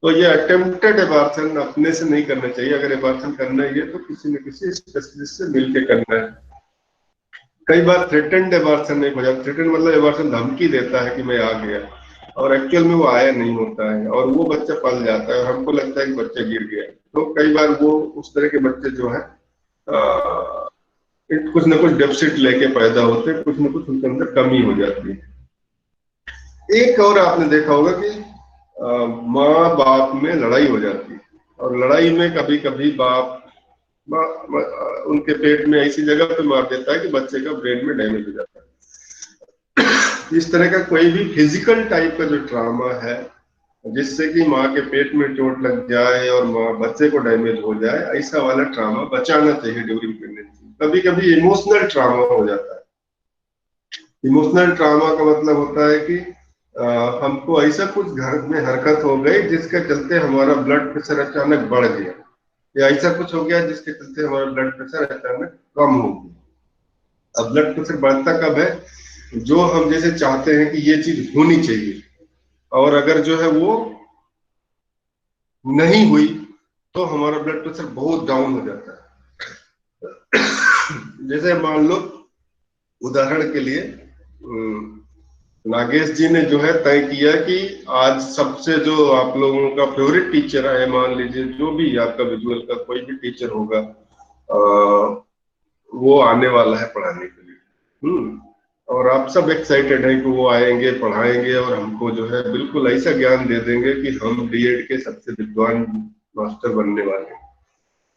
तो ये अटेम्प्टेड एबॉर्शन अपने से नहीं करना चाहिए। अगर एबॉर्शन करना ही है तो किसी न किसी स्पेशलिस्ट से मिलकर करना है। कई बार थ्रेटेंड एबॉर्शन एक हो जाता है। थ्रेटेंड मतलब एबॉर्शन धमकी देता है कि मैं आ गया, और एक्चुअल में वो आया नहीं होता है और वो बच्चा पल जाता है और हमको लगता है कि बच्चा गिर गया। तो कई बार वो उस तरह के बच्चे जो है कुछ ना कुछ डेफिसिट लेके पैदा होते हैं, कुछ ना कुछ उनके अंदर कमी हो जाती है। एक और आपने देखा होगा कि माँ बाप में लड़ाई हो जाती है, और लड़ाई में कभी कभी बाप उनके पेट में ऐसी जगह पे मार देता है कि बच्चे का ब्रेन में डैमेज हो जाता है। इस तरह का कोई भी फिजिकल टाइप का जो ट्रॉमा है जिससे कि माँ के पेट में चोट लग जाए और माँ बच्चे को डैमेज हो जाए, ऐसा वाला ट्रॉमा बचाना चाहिए ड्यूरिंग प्रेगनेंसी। कभी कभी इमोशनल ट्रॉमा हो जाता है। इमोशनल ट्रॉमा का मतलब होता है कि हमको ऐसा कुछ घर में हरकत हो गई जिसके चलते हमारा ब्लड प्रेशर अचानक बढ़ गया, या ऐसा कुछ हो गया जिसके चलते हमारा ब्लड प्रेशर अचानक कम हो गया। अब ब्लड प्रेशर बढ़ता कब है? जो हम जैसे चाहते हैं कि ये चीज होनी चाहिए, और अगर जो है वो नहीं हुई तो हमारा ब्लड प्रेशर बहुत डाउन हो जाता है। जैसे मान लो उदाहरण के लिए नागेश जी ने जो है तय किया कि आज सबसे जो आप लोगों का फेवरेट टीचर है, मान लीजिए जो भी आपका विजुअल का कोई भी टीचर होगा, वो आने वाला है पढ़ाने के लिए। और आप सब एक्साइटेड हैं कि वो आएंगे, पढ़ाएंगे और हमको जो है बिल्कुल ऐसा ज्ञान दे देंगे कि हम डीएड के सबसे विद्वान मास्टर बनने वाले हैं।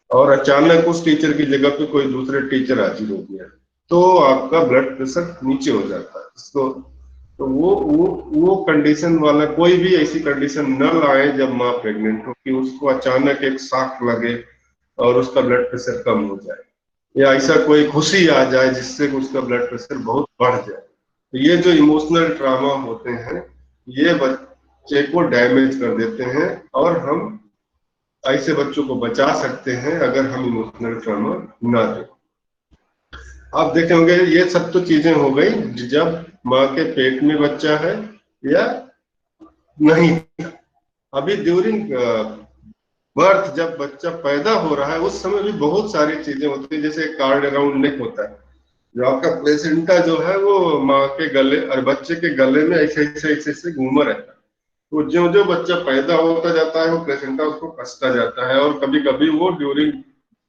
और अचानक उस टीचर की जगह पे कोई दूसरे टीचर हाजिर हो गया तो आपका ब्लड प्रेशर नीचे हो जाता है। इसको तो वो कंडीशन वाला कोई भी ऐसी कंडीशन न लाए जब माँ प्रेग्नेंट हो कि उसको अचानक एक शॉक लगे और उसका ब्लड प्रेशर कम हो जाए, या ऐसा कोई खुशी आ जाए जिससे उसका ब्लड प्रेशर बहुत बढ़ जाए। तो ये जो इमोशनल ट्रॉमा होते हैं ये बच्चे को डैमेज कर देते हैं, और हम ऐसे बच्चों को बचा सकते हैं अगर हम इमोशनल ट्रॉमा ना दें। आप देखे होंगे ये सब तो चीजें हो गई जब माँ के पेट में बच्चा है या नहीं। अभी ड्यूरिंग बर्थ जब बच्चा पैदा हो रहा है उस समय भी बहुत सारी चीजें होती है, जैसे कार्ड अराउंड नेक होता है, जो आपका प्लेसेंटा जो है वो माँ के गले और बच्चे के गले में ऐसे ऐसे ऐसे ऐसे घूमा रहता है। तो जो जो बच्चा पैदा होता जाता है वो प्लेसेंटा उसको कसता जाता है, और कभी कभी वो ड्यूरिंग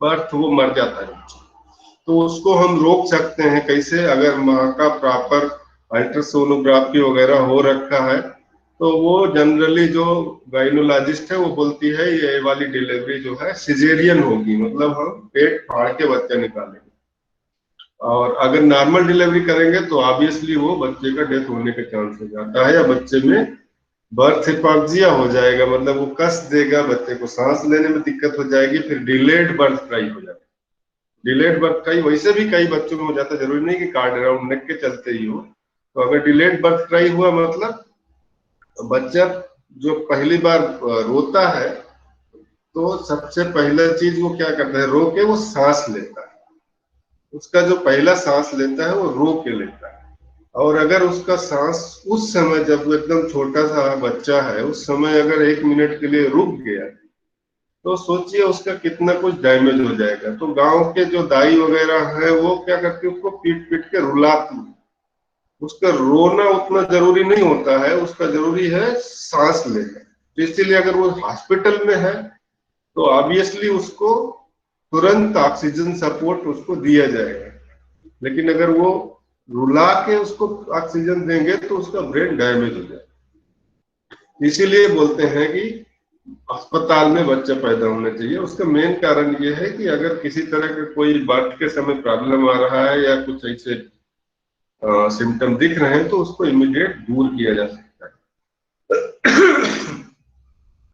बर्थ वो मर जाता है। तो उसको हम रोक सकते हैं कैसे? अगर माँ का प्रॉपर अल्ट्रासोनोग्राफी वगैरह हो रखा है तो वो जनरली जो गाइनोलॉजिस्ट है वो बोलती है ये वाली डिलीवरी जो है सिजेरियन होगी, मतलब हम पेट फाड़ के बच्चा निकालेंगे। और अगर नॉर्मल डिलीवरी करेंगे तो ऑब्वियसली वो बच्चे का डेथ होने का चांस हो जाता है, या बच्चे में बर्थ हिपॉक्सिया हो जाएगा, मतलब वो कस देगा, बच्चे को सांस लेने में दिक्कत हो जाएगी, फिर डिलेड बर्थ ट्राई हो जाएगा। डिलेड बर्थ ट्राई वैसे भी कई बच्चों में हो जाता है, जरूरी नहीं कि कार्ड अराउंड नेक के चलते ही हो। तो अगर डिलेड बर्थ ट्राई हुआ मतलब बच्चा जो पहली बार रोता है तो सबसे पहला चीज वो क्या करता है, रो के वो सांस लेता है। उसका जो पहला सांस लेता है वो रो के लेता है। और अगर उसका सांस उस समय जब वो एकदम छोटा सा बच्चा है उस समय अगर 1 मिनट के लिए रुक गया तो सोचिए उसका कितना कुछ डैमेज हो जाएगा। तो गांव के जो दाई वगैरह है वो क्या करती है, उसको पीट पीट के रुलाती। उसका रोना उतना जरूरी नहीं होता है, उसका जरूरी है सांस लेना। तो इसीलिए अगर वो हॉस्पिटल में है तो ऑब्वियसली उसको तुरंत ऑक्सीजन सपोर्ट उसको दिया जाएगा, लेकिन अगर वो रुला के उसको ऑक्सीजन देंगे तो उसका ब्रेन डैमेज हो जाएगा। इसीलिए बोलते हैं कि अस्पताल में बच्चा पैदा होना चाहिए। उसका मेन कारण ये है कि अगर किसी तरह का कोई बर्थ के समय प्रॉब्लम आ रहा है या कुछ ऐसे सिम्टम दिख रहे हैं तो उसको इमीडिएट दूर किया जा सकता है।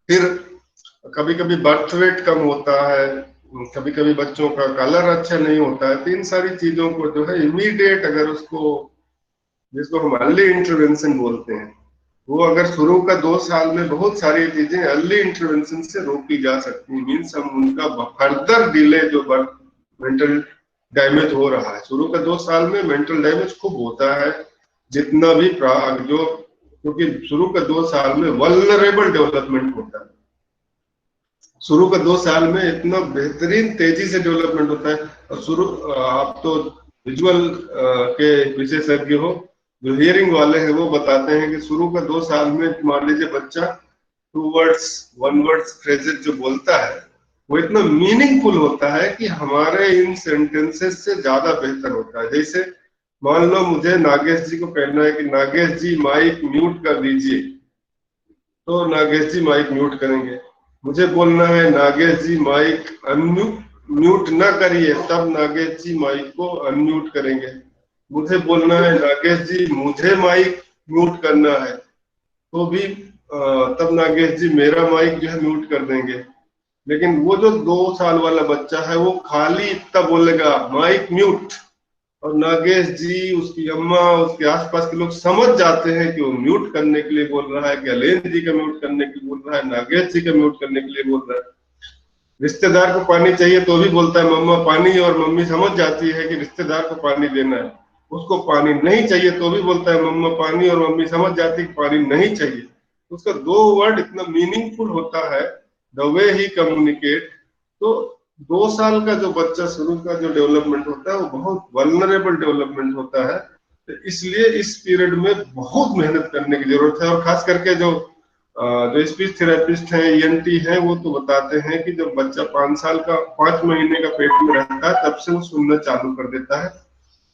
फिर कभी कभी बर्थ वेट कम होता है, कभी कभी बच्चों का कलर अच्छा नहीं होता है। तो इन सारी चीजों को जो है इमीडिएट अगर उसको, जिसको हम अर्ली इंटरवेंशन बोलते हैं, वो अगर शुरू का 2 साल में बहुत सारी चीजें अर्ली इंटरवेंशन से रोकी जा सकती है। मीन्स हम उनका फर्दर डिले जो मेंटल डैमेज हो रहा है, शुरू का 2 साल में मेंटल डैमेज खूब होता है जितना भी जो, क्योंकि शुरू का 2 साल में वल्नरेबल डेवलपमेंट होता है। शुरू का 2 साल में इतना बेहतरीन तेजी से डेवलपमेंट होता है। और शुरू आप तो विजुअल के विशेषज्ञ हो, जो हियरिंग वाले हैं वो बताते हैं कि शुरू का 2 साल में मान लीजिए बच्चा 2 वर्ड्स 1 वर्ड्स फ्रेजेस जो बोलता है वो इतना मीनिंगफुल होता है कि हमारे इन सेंटेंसेस से ज्यादा बेहतर होता है। जैसे मान लो मुझे नागेश जी को कहना है कि नागेश जी माइक म्यूट कर दीजिए, तो नागेश जी माइक म्यूट करेंगे। मुझे बोलना है नागेश जी माइक म्यूट ना करिए, तब नागेश जी माइक को अनम्यूट करेंगे। मुझे बोलना है नागेश जी मुझे माइक म्यूट करना है, तो भी तब नागेश जी मेरा माइक जो है म्यूट कर देंगे। लेकिन वो जो 2 साल वाला बच्चा है वो खाली इतना बोलेगा माइक म्यूट, और नागेश जी, उसकी अम्मा, उसके आसपास के लोग समझ जाते हैं कि वो म्यूट करने के लिए बोल रहा है, कि अलेन जी का म्यूट करने के लिए बोल रहा है, नागेश जी का म्यूट करने के लिए बोल रहा है। रिश्तेदार को पानी चाहिए तो भी बोलता है मम्मा पानी, और मम्मी समझ जाती है कि रिश्तेदार को पानी देना है। उसको पानी नहीं चाहिए तो भी बोलता है मम्मा पानी, और मम्मी समझ जाती है कि पानी नहीं चाहिए। उसका 2 वर्ड इतना मीनिंगफुल होता है, द वे ही कम्युनिकेट। तो 2 साल का जो बच्चा शुरू का जो डेवलपमेंट होता है वो बहुत वल्नरेबल डेवलपमेंट होता है। तो इसलिए इस पीरियड में बहुत मेहनत करने की जरूरत है। और खास करके जो स्पीच थेरेपिस्ट हैं, ईएनटी हैं, वो तो बताते हैं कि जब बच्चा 5 महीने का पेट में रहता है तब से वो सुनना चालू कर देता है।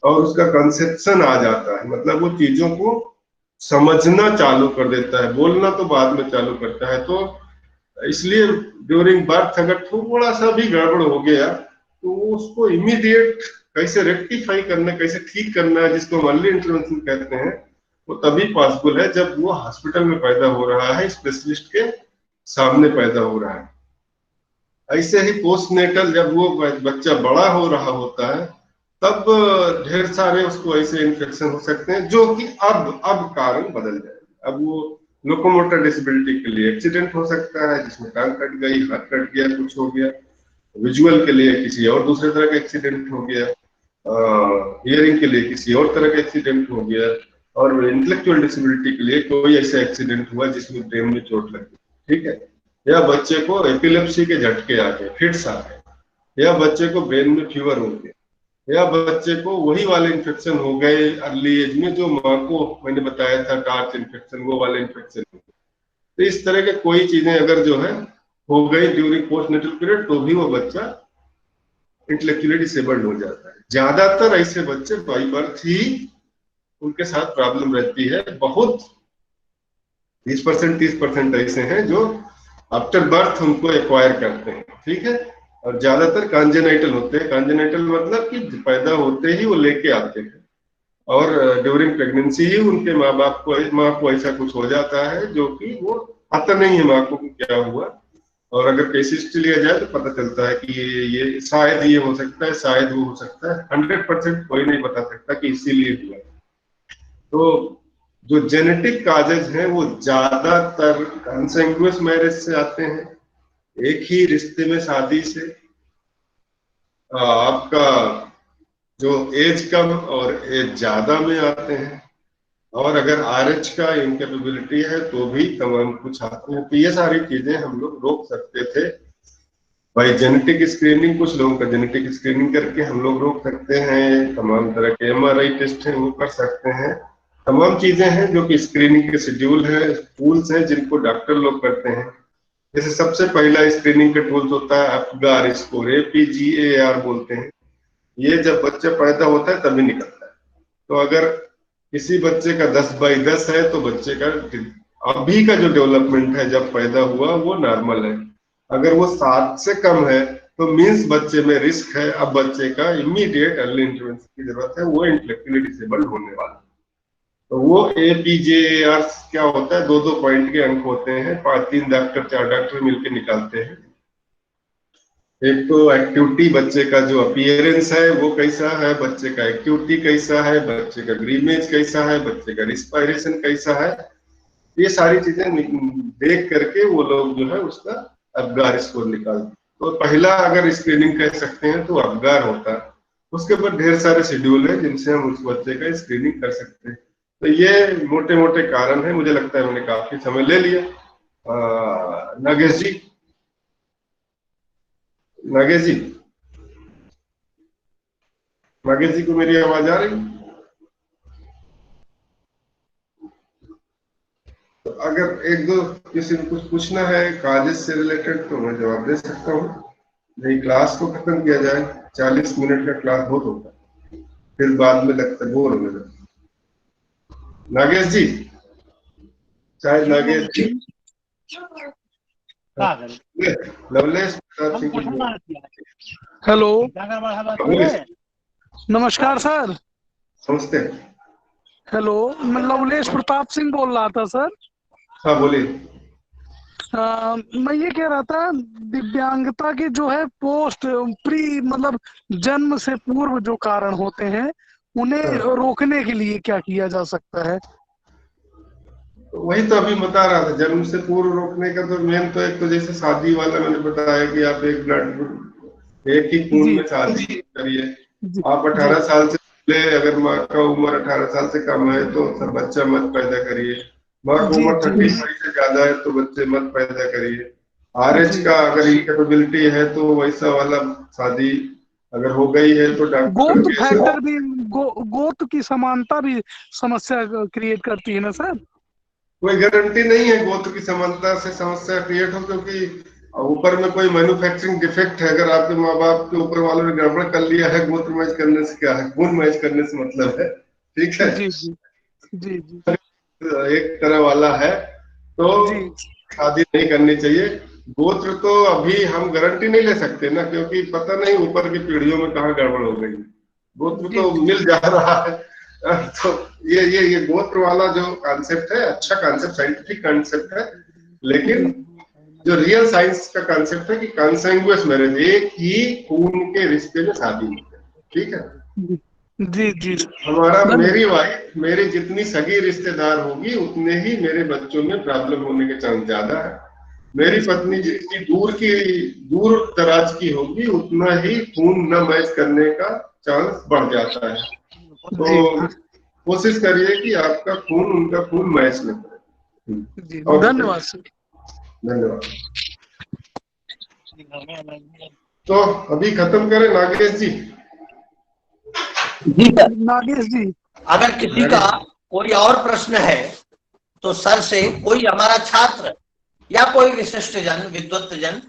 और उसका कंसेप्शन आ जाता है, मतलब वो चीजों को समझना चालू कर देता है, बोलना तो बाद में चालू करता है। तो इसलिए ड्यूरिंग बर्थ अगर थोड़ा सा भी गड़बड़ हो गया तो उसको इमीडिएट कैसे रेक्टिफाई करना, कैसे ठीक करना है, जिसको हम अर्ली इंटरवेंशन कहते हैं, वो तभी पॉसिबल है जब वो हॉस्पिटल में पैदा हो रहा है, स्पेशलिस्ट के सामने पैदा हो रहा है। ऐसे ही पोस्टनेटल जब वो बच्चा बड़ा हो रहा होता है तब ढेर सारे उसको ऐसे इन्फेक्शन हो सकते हैं जो कि अब कारण बदल जाएगा। अब वो लोकोमोटर डिसेबिलिटी के लिए एक्सीडेंट हो सकता है जिसमें टांग कट गई, हाथ कट गया, कुछ हो गया। विजुअल के लिए किसी और दूसरे तरह का एक्सीडेंट हो गया, हियरिंग के लिए किसी और तरह का एक्सीडेंट हो गया, और इंटेलेक्चुअल डिसेबिलिटी के लिए कोई ऐसा एक्सीडेंट हुआ जिसमें ब्रेन में चोट लगी, ठीक है, या बच्चे को एपिलेप्सी के झटके आ गए, फिट्स आ गए, या बच्चे को ब्रेन में फीवर हो गया, या बच्चे को वही वाले इन्फेक्शन हो गए अर्ली एज में जो माँ को मैंने बताया था, टार्च इन्फेक्शन, वो वाले इन्फेक्शन। तो इस तरह के कोई चीजें अगर जो है हो गई ड्यूरिंग पोस्टनेटल पीरियड तो भी वो बच्चा इंटेलेक्चुअली डिसेबल्ड हो जाता है। ज्यादातर ऐसे बच्चे बाई बर्थ ही उनके साथ प्रॉब्लम रहती है। बहुत 20% 30% ऐसे हैं जो आफ्टर बर्थ उनको एक्वायर करते हैं, ठीक है, और ज्यादातर कॉन्जेनाइटल होते हैं। कॉन्जेनाइटल मतलब कि पैदा होते ही वो लेके आते हैं और ड्यूरिंग प्रेगनेंसी ही उनके माँ को ऐसा कुछ हो जाता है जो कि वो पता नहीं है माँ को क्या हुआ। और अगर केस हिस्ट्री लिया जाए तो पता चलता है कि ये शायद ये हो सकता है, शायद वो हो सकता है, 100% कोई नहीं बता सकता कि इसीलिए हुआ। तो जो जेनेटिक काजेज हैं वो ज्यादातर कंसेंगुअस मैरिज से आते हैं, एक ही रिश्ते में शादी से। आपका जो एज कम और एज ज्यादा में आते हैं, और अगर आरएच का इनकेपेबिलिटी है तो भी तमाम कुछ आते हैं। तो ये सारी चीजें हम लोग रोक सकते थे भाई जेनेटिक स्क्रीनिंग, कुछ लोगों का जेनेटिक स्क्रीनिंग करके हम लोग रोक सकते हैं। तमाम तरह के एमआरआई टेस्ट हैं वो कर सकते हैं। तमाम चीजें हैं जो कि स्क्रीनिंग के शेड्यूल है, टूल्स हैं जिनको डॉक्टर लोग करते हैं। जैसे सबसे पहला स्क्रीनिंग का टूल्स होता है अपगार स्कोर, APGAR बोलते हैं। ये जब बच्चा पैदा होता है तभी निकलता है। तो अगर किसी बच्चे का 10/10 है तो बच्चे का अभी का जो डेवलपमेंट है जब पैदा हुआ वो नॉर्मल है। अगर वो 7 से कम है तो मीन्स बच्चे में रिस्क है, अब बच्चे का इमीडिएट अर्ली इंटरवेंशन की जरूरत है, वो इंटेलेक्चुअली डिसेबल्ड होने वाला। तो वो APJAR क्या होता है, 2-2 पॉइंट के अंक होते हैं, 3 डॉक्टर 4 डॉक्टर मिलकर निकालते हैं। एक तो एक्टिविटी, बच्चे का जो अपीयरेंस है वो कैसा है, बच्चे का एक्टिविटी कैसा है, बच्चे का ग्रीमेज कैसा है, बच्चे का रिस्पायरेशन कैसा है, ये सारी चीजें देख करके वो लोग जो है उसका अपगार स्कोर निकालते। तो पहला अगर स्क्रीनिंग कह सकते हैं तो अपगार होता है। उसके ऊपर ढेर सारे शेड्यूल है जिनसे हम उस बच्चे का स्क्रीनिंग कर सकते हैं। तो ये मोटे मोटे कारण है। मुझे लगता है मैंने काफी समय ले लिया। नागेश जी, नागेश जी, नागेश जी को मेरी आवाज आ रही? तो अगर एक दो किसी को कुछ पूछना है काजेज से रिलेटेड तो मैं जवाब दे सकता हूँ, नहीं क्लास को खत्म किया जाए। 40 मिनट का क्लास बहुत होता है, फिर बाद में लगता है बोर होने लगता। नागेश जी, शायद नागेश जी, लवलेश प्रताप सिंह। हेलो, बोलिए। नमस्कार सर। नमस्ते। हेलो, मैं लवलेश प्रताप सिंह बोल रहा था सर। हाँ बोलिए। मैं ये कह रहा था, दिव्यांगता के जो है पोस्ट प्री मतलब जन्म से पूर्व जो कारण होते हैं उन्हें हाँ। रोकने के लिए क्या किया जा सकता है? तो वही तो अभी बता रहा था, जन्म से पूर्व रोकने का तो मेन तो एक तो जैसे शादी वाला मैंने बताया कि आप एक ब्लड एक ही खून जी में शादी करिए। जी आप 18 साल से पहले अगर माँ का उम्र 18 साल से कम है तो सब बच्चा मत पैदा करिए। माँ की जी उम्र जी 35 से ज्यादा है तो बच्चे मत पैदा करिए। आरएच जी। का अगर इनकेपेबिलिटी है तो वैसा वाला शादी अगर हो गई है तो डॉक्टर गोत्र के फैक्टर भी गोत्र की समानता भी समस्या क्रिएट करती है ना सर? कोई गारंटी नहीं है गोत्र की समानता से समस्या क्रिएट हो, क्योंकि और ऊपर में कोई मैन्युफैक्चरिंग डिफेक्ट है, अगर आपके माँ बाप के ऊपर वालों ने गड़बड़ कर लिया है, मूत्र मैच करने से क्या है, खून मैच करने से मतलब है, ठीक है, जी जी जी जी एक तरह वाला है, तो जी शादी नहीं करनी चाहिए। गोत्र तो अभी हम गारंटी नहीं ले सकते ना, क्योंकि पता नहीं ऊपर की पीढ़ियों में कहाँ गड़बड़ हो गई। गोत्र जी तो जी मिल जा रहा है। तो ये गोत्र वाला जो कॉन्सेप्ट है, अच्छा कॉन्सेप्ट, साइंटिफिक कॉन्सेप्ट है, जी लेकिन जो रियल साइंस का कॉन्सेप्ट है कि कॉन्सेंगुअस मैरिज, एक ही खून के रिश्ते में शादी होती है, ठीक है। जी जी हमारा, मेरी धन्यवाद। वाइफ, मेरी जितनी सगी रिश्तेदार होगी उतने ही मेरे बच्चों में प्रॉब्लम होने के चांस ज्यादा है। मेरी पत्नी जितनी दूर दराज की होगी उतना ही खून न मैच करने का चांस बढ़ जाता है। तो जी कोशिश करिए कि आपका खून उनका खून मैच न करे। जी ओके, धन्यवाद सर। धन्यवाद। तो अभी खत्म करें नागेश जी। जी सर, नागेश जी। अगर किसी का नागेश, कोई और प्रश्न है तो सर से, कोई हमारा छात्र या कोई विशिष्ट जन, विद्वत जन,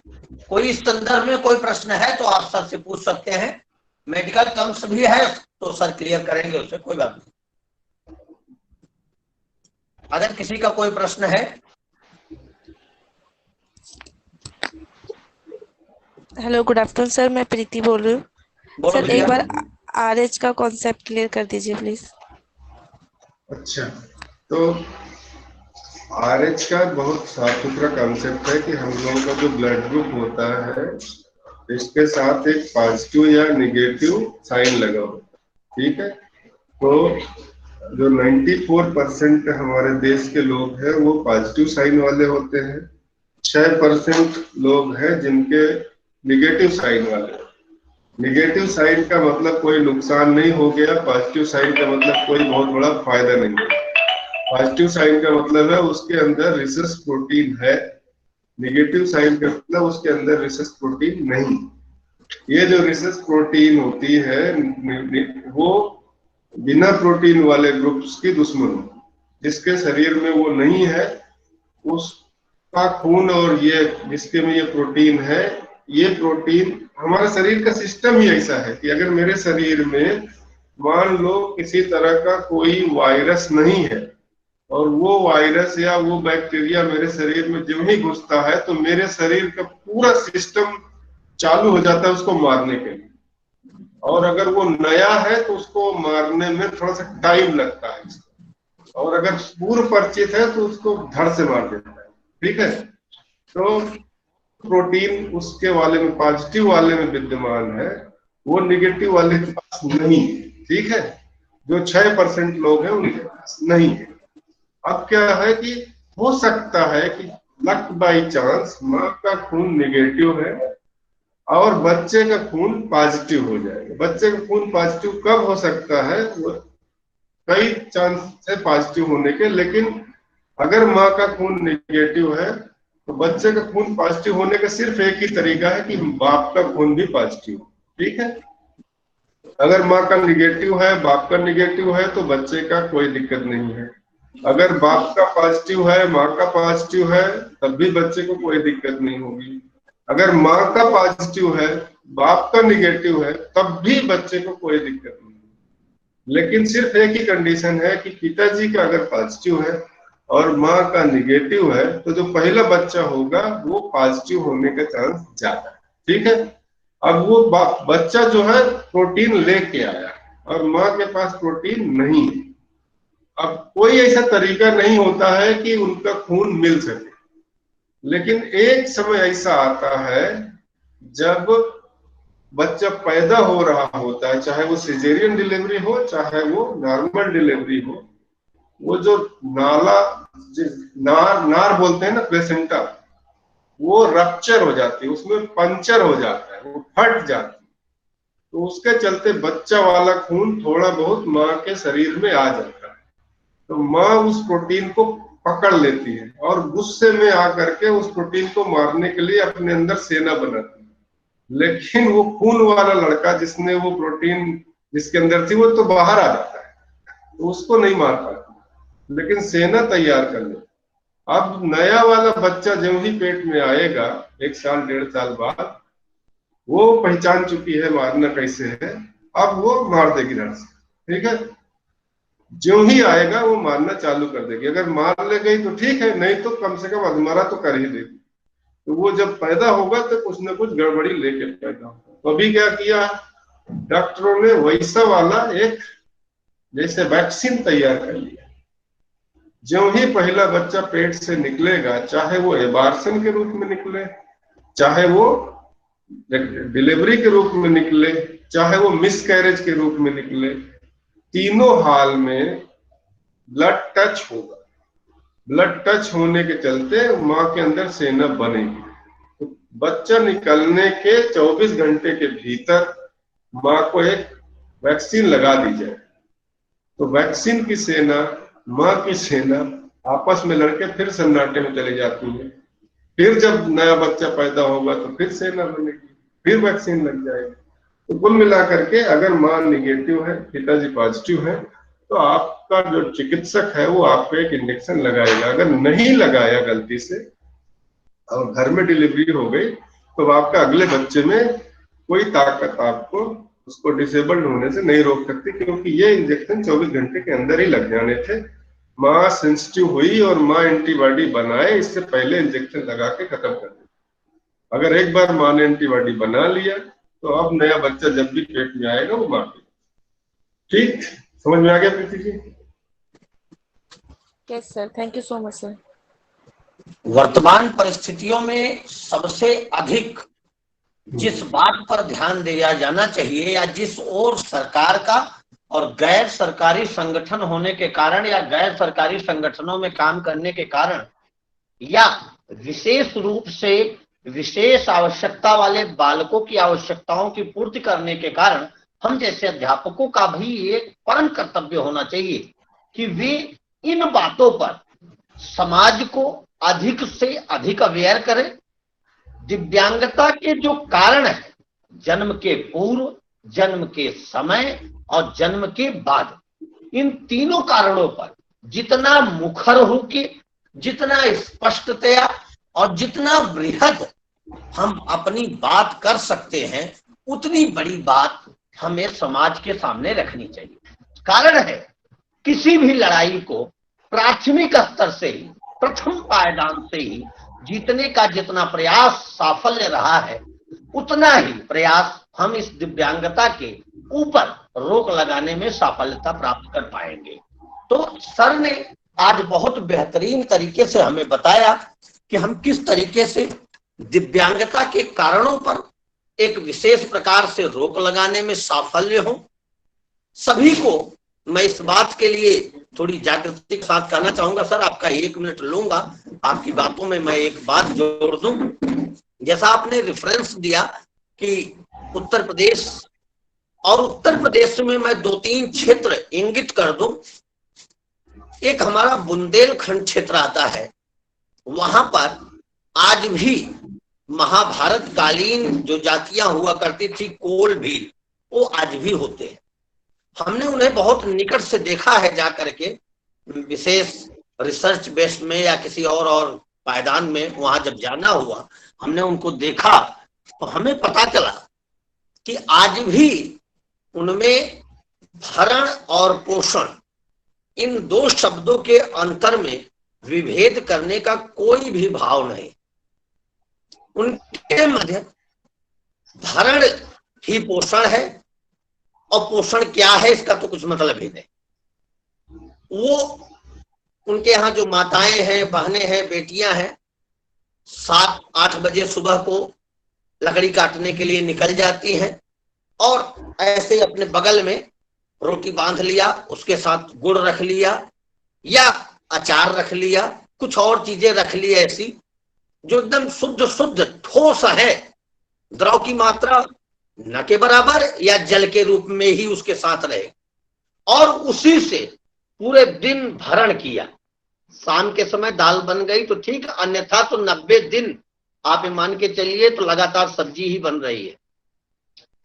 कोई इस संदर्भ में कोई प्रश्न है तो आप सर से पूछ सकते हैं। मेडिकल टर्म्स भी है तो सर क्लियर करेंगे, उससे कोई बात नहीं। अगर किसी का कोई प्रश्न है। हेलो, गुड आफ्टरनून सर, मैं प्रीति बोल रही हूँ। बोलो सर एक भैया। बार आरएच का कॉन्सेप्ट क्लियर कर दीजिए प्लीज। अच्छा, तो आरएच का बहुत साफ सुथरा कॉन्सेप्ट है कि हम लोगों का जो ब्लड ग्रुप होता है, इसके साथ एक पॉजिटिव या निगेटिव साइन लगा होता है, ठीक है। तो जो 94% हमारे देश के लोग हैं वो पॉजिटिव साइन वाले होते हैं, 6% लोग हैं जिनके निगेटिव साइन वाले। निगेटिव साइन का मतलब कोई नुकसान नहीं हो गया, पॉजिटिव साइन का मतलब कोई बहुत बड़ा फायदा नहीं है। पॉजिटिव साइन का मतलब है उसके अंदर रिसस प्रोटीन है, निगेटिव साइन का मतलब उसके अंदर रिसस प्रोटीन नहीं। ये जो रिसस प्रोटीन होती है वो बिना प्रोटीन वाले ग्रुप्स की दुश्मन होती है। जिसके शरीर में वो नहीं है उसका खून, और ये जिसके में ये प्रोटीन है, ये प्रोटीन, हमारा शरीर का सिस्टम ही ऐसा है कि अगर मेरे शरीर में मान लो किसी तरह का कोई वायरस नहीं है और वो वायरस या वो बैक्टीरिया मेरे शरीर में जब ही घुसता है तो मेरे शरीर का पूरा सिस्टम चालू हो जाता है उसको मारने के लिए। और अगर वो नया है तो उसको मारने में थोड़ा सा टाइम लगता है, और अगर पूर्व परिचित है तो उसको धड़ से मार देता है, ठीक है। तो प्रोटीन उसके वाले में, पॉजिटिव वाले में विद्यमान है, वो निगेटिव वाले के पास नहीं है, ठीक है। जो 6% लोग हैं उनके पास नहीं है। अब क्या है कि हो सकता है कि लक बाई चांस माँ का खून निगेटिव है और बच्चे का खून पॉजिटिव हो जाएगा। बच्चे का खून पॉजिटिव कब हो सकता है, वो कई चांस है पॉजिटिव होने के, लेकिन अगर माँ का खून निगेटिव है तो बच्चे का खून पॉजिटिव होने का सिर्फ एक ही तरीका है कि बाप का खून भी पॉजिटिव, ठीक है। अगर माँ का निगेटिव है, बाप का निगेटिव है, तो बच्चे का कोई दिक्कत नहीं है। अगर बाप का पॉजिटिव है, माँ का पॉजिटिव है, तब भी बच्चे को कोई दिक्कत नहीं होगी। अगर माँ का पॉजिटिव है, बाप का निगेटिव है, तब भी बच्चे को कोई दिक्कत नहीं। लेकिन सिर्फ एक ही कंडीशन है कि पिताजी का अगर पॉजिटिव है और माँ का निगेटिव है तो जो पहला बच्चा होगा वो पॉजिटिव होने का चांस ज्यादा है, ठीक है। अब वो बच्चा जो है प्रोटीन लेके आया और माँ के पास प्रोटीन नहीं है। अब कोई ऐसा तरीका नहीं होता है कि उनका खून मिल सके, लेकिन एक समय ऐसा आता है जब बच्चा पैदा हो रहा होता है, चाहे वो सिजेरियन डिलीवरी हो चाहे वो नॉर्मल डिलीवरी हो, वो जो नाला, नार बोलते हैं ना, प्लेसेंटा, वो रप्चर हो जाती है, उसमें पंचर हो जाता है, वो फट जाती है। तो उसके चलते बच्चा वाला खून थोड़ा बहुत माँ के शरीर में आ जाता है। तो माँ उस प्रोटीन को पकड़ लेती है और गुस्से में आकर के उस प्रोटीन को मारने के लिए अपने अंदर सेना बनाती है। लेकिन वो खून वाला लड़का जिसने वो प्रोटीन जिसके अंदर थी वो तो बाहर आ जाता है, तो उसको नहीं मार पाती, लेकिन सेना तैयार कर लेती। अब नया वाला बच्चा जो ही पेट में आएगा 1 साल 1.5 साल बाद, वो पहचान चुकी है मारना कैसे है, अब वो मार देगी धड़ से, ठीक है। जो ही आएगा वो मारना चालू कर देगी, अगर मार ले गई तो ठीक है, नहीं तो कम से कम अधमरा तो कर ही देगी। तो वो जब पैदा होगा तो कुछ ना कुछ गड़बड़ी लेके पैदा होगा। तो अभी क्या किया डॉक्टरों ने, वैसा वाला एक जैसे वैक्सीन तैयार कर लिया। जो ही पहला बच्चा पेट से निकलेगा, चाहे वो एबार्सन के रूप में निकले, चाहे वो डिलीवरी के रूप में निकले, चाहे वो मिस कैरेज के रूप में निकले, तीनों हाल में ब्लड टच होगा। ब्लड टच होने के चलते माँ के अंदर सेना बनेगी। तो बच्चा निकलने के 24 घंटे के भीतर माँ को एक वैक्सीन लगा दी जाए, तो वैक्सीन की सेना, माँ की सेना आपस में लड़के फिर सन्नाटे में चली जाती है। फिर जब नया बच्चा पैदा होगा तो फिर सेना बनेगी, फिर वैक्सीन लग जाएगी। तो कुल मिलाकर के अगर माँ निगेटिव है, पिताजी पॉजिटिव है, तो आपका जो चिकित्सक है वो आपको एक इंजेक्शन लगाएगा। अगर नहीं लगाया गलती से और घर में डिलीवरी हो गई, तो आपका अगले बच्चे में कोई ताकत आपको उसको डिसेबल्ड होने से नहीं रोक सकती, क्योंकि ये इंजेक्शन 24 घंटे के अंदर ही लग जाने थे। माँ सेंसिटिव हुई और माँ एंटीबॉडी बनाए, इससे पहले इंजेक्शन लगा के खत्म कर दे। अगर एक बार माँ ने एंटीबॉडी बना लिया तो अब नया बच्चा जब भी पेट में आएगा वो मार देगा। ठीक, समझ में आ गया Preeti ji? Yes sir, thank you so much sir. वर्तमान परिस्थितियों में सबसे अधिक जिस बात पर ध्यान दिया जाना चाहिए, या जिस ओर सरकार का और गैर सरकारी संगठन होने के कारण, या गैर सरकारी संगठनों में काम करने के कारण, या विशेष रूप से विशेष आवश्यकता वाले बालकों की आवश्यकताओं की पूर्ति करने के कारण, हम जैसे अध्यापकों का भी एक परम कर्तव्य होना चाहिए कि वे इन बातों पर समाज को अधिक से अधिक अवेयर करें। दिव्यांगता के जो कारण है, जन्म के पूर्व, जन्म के समय और जन्म के बाद, इन तीनों कारणों पर जितना मुखर होके, जितना स्पष्टतया और जितना बृहद हम अपनी बात कर सकते हैं, उतनी बड़ी बात हमें समाज के सामने रखनी चाहिए। कारण है, किसी भी लड़ाई को प्राथमिक स्तर से ही, प्रथम पायदान से ही जीतने का जितना प्रयास साफल्य रहा है, उतना ही प्रयास हम इस दिव्यांगता के ऊपर रोक लगाने में सफलता प्राप्त कर पाएंगे। तो सर ने आज बहुत बेहतरीन तरीके से हमें बताया कि हम किस तरीके से दिव्यांगता के कारणों पर एक विशेष प्रकार से रोक लगाने में साफल्य हो। सभी को मैं इस बात के लिए थोड़ी जागृति के साथ कहना चाहूंगा। सर, आपका 1 मिनट लूंगा। आपकी बातों में मैं एक बात जोड़ दूं। जैसा आपने रेफरेंस दिया कि उत्तर प्रदेश, और उत्तर प्रदेश में मैं 2-3 क्षेत्र इंगित कर दूं। एक हमारा बुंदेलखंड क्षेत्र आता है, वहां पर आज भी महाभारत कालीन जो जातियां हुआ करती थी, कोल भील, वो आज भी होते हैं। हमने उन्हें बहुत निकट से देखा है जाकर के, विशेष रिसर्च बेस में या किसी और पायदान में वहां जब जाना हुआ, हमने उनको देखा तो हमें पता चला कि आज भी उनमें भरण और पोषण, इन 2 शब्दों के अंतर में विभेद करने का कोई भी भाव नहीं। उनके मध्य भरण ही पोषण है, और पोषण क्या है इसका तो कुछ मतलब ही नहीं। वो उनके यहाँ जो माताएं हैं, बहनें हैं, बेटियां हैं, 7-8 बजे सुबह को लकड़ी काटने के लिए निकल जाती हैं, और ऐसे अपने बगल में रोटी बांध लिया, उसके साथ गुड़ रख लिया या अचार रख लिया, कुछ और चीजें रख ली ऐसी जो एकदम शुद्ध शुद्ध ठोस है, द्रव की मात्रा न के बराबर या जल के रूप में ही उसके साथ रहे, और उसी से पूरे दिन भरण किया। शाम के समय दाल बन गई तो ठीक, अन्यथा तो 90 दिन आप मान के चलिए तो लगातार सब्जी ही बन रही है।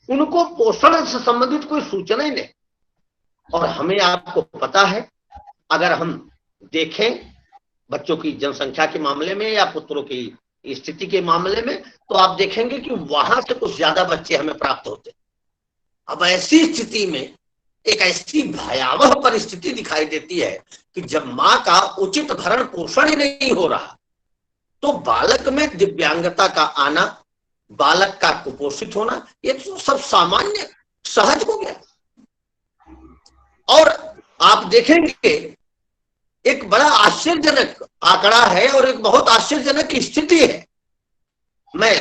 उनको पोषण से संबंधित कोई सूचना ही नहीं। और हमें, आपको पता है, अगर हम देखें बच्चों की जनसंख्या के मामले में या पुत्रों की स्थिति के मामले में, तो आप देखेंगे कि वहां से कुछ ज्यादा बच्चे हमें प्राप्त होते। अब ऐसी स्थिति में एक ऐसी भयावह परिस्थिति दिखाई देती है कि जब माँ का उचित भरण पोषण ही नहीं हो रहा, तो बालक में दिव्यांगता का आना, बालक का कुपोषित होना, ये तो सब सामान्य सहज हो गया। और आप देखेंगे एक बड़ा आश्चर्यजनक आंकड़ा है और एक बहुत आश्चर्यजनक स्थिति है। मैं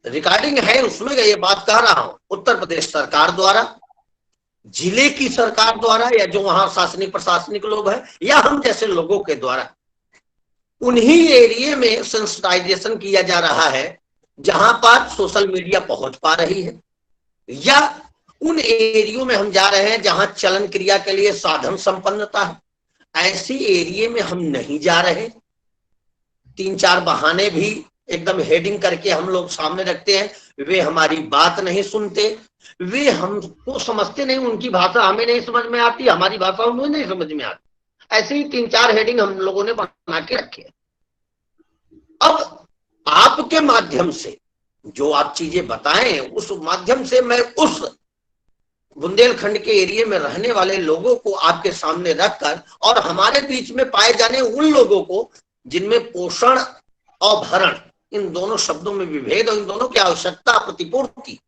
रिकॉर्डिंग है उसमें ये बात कह रहा हूं, उत्तर प्रदेश सरकार द्वारा, जिले की सरकार द्वारा, या जो वहां शासनिक प्रशासनिक लोग हैं, या हम जैसे लोगों के द्वारा उन्हीं एरिया में सेंसिटाइजेशन किया जा रहा है जहां पर सोशल मीडिया पहुंच पा रही है, या उन एरियो में हम जा रहे हैं जहां चलन क्रिया के लिए साधन संपन्नता है। ऐसी एरिया में हम नहीं जा रहे। 3-4 बहाने भी एकदम हेडिंग करके हम लोग सामने रखते हैं, वे हमारी बात नहीं सुनते, वे हमको समझते नहीं, उनकी भाषा हमें नहीं समझ में आती, हमारी भाषा उन्हें नहीं समझ में आती। ऐसे ही 3-4 हेडिंग हम लोगों ने बना के रखे। अब आपके माध्यम से जो आप चीजें बताएं, उस माध्यम से मैं उस बुंदेलखंड के एरिया में रहने वाले लोगों को आपके सामने रखकर, और हमारे बीच में पाए जाने उन लोगों को जिनमें पोषण और भरण, इन दोनों शब्दों में विभेद और इन दोनों की आवश्यकता प्रतिपूर्ति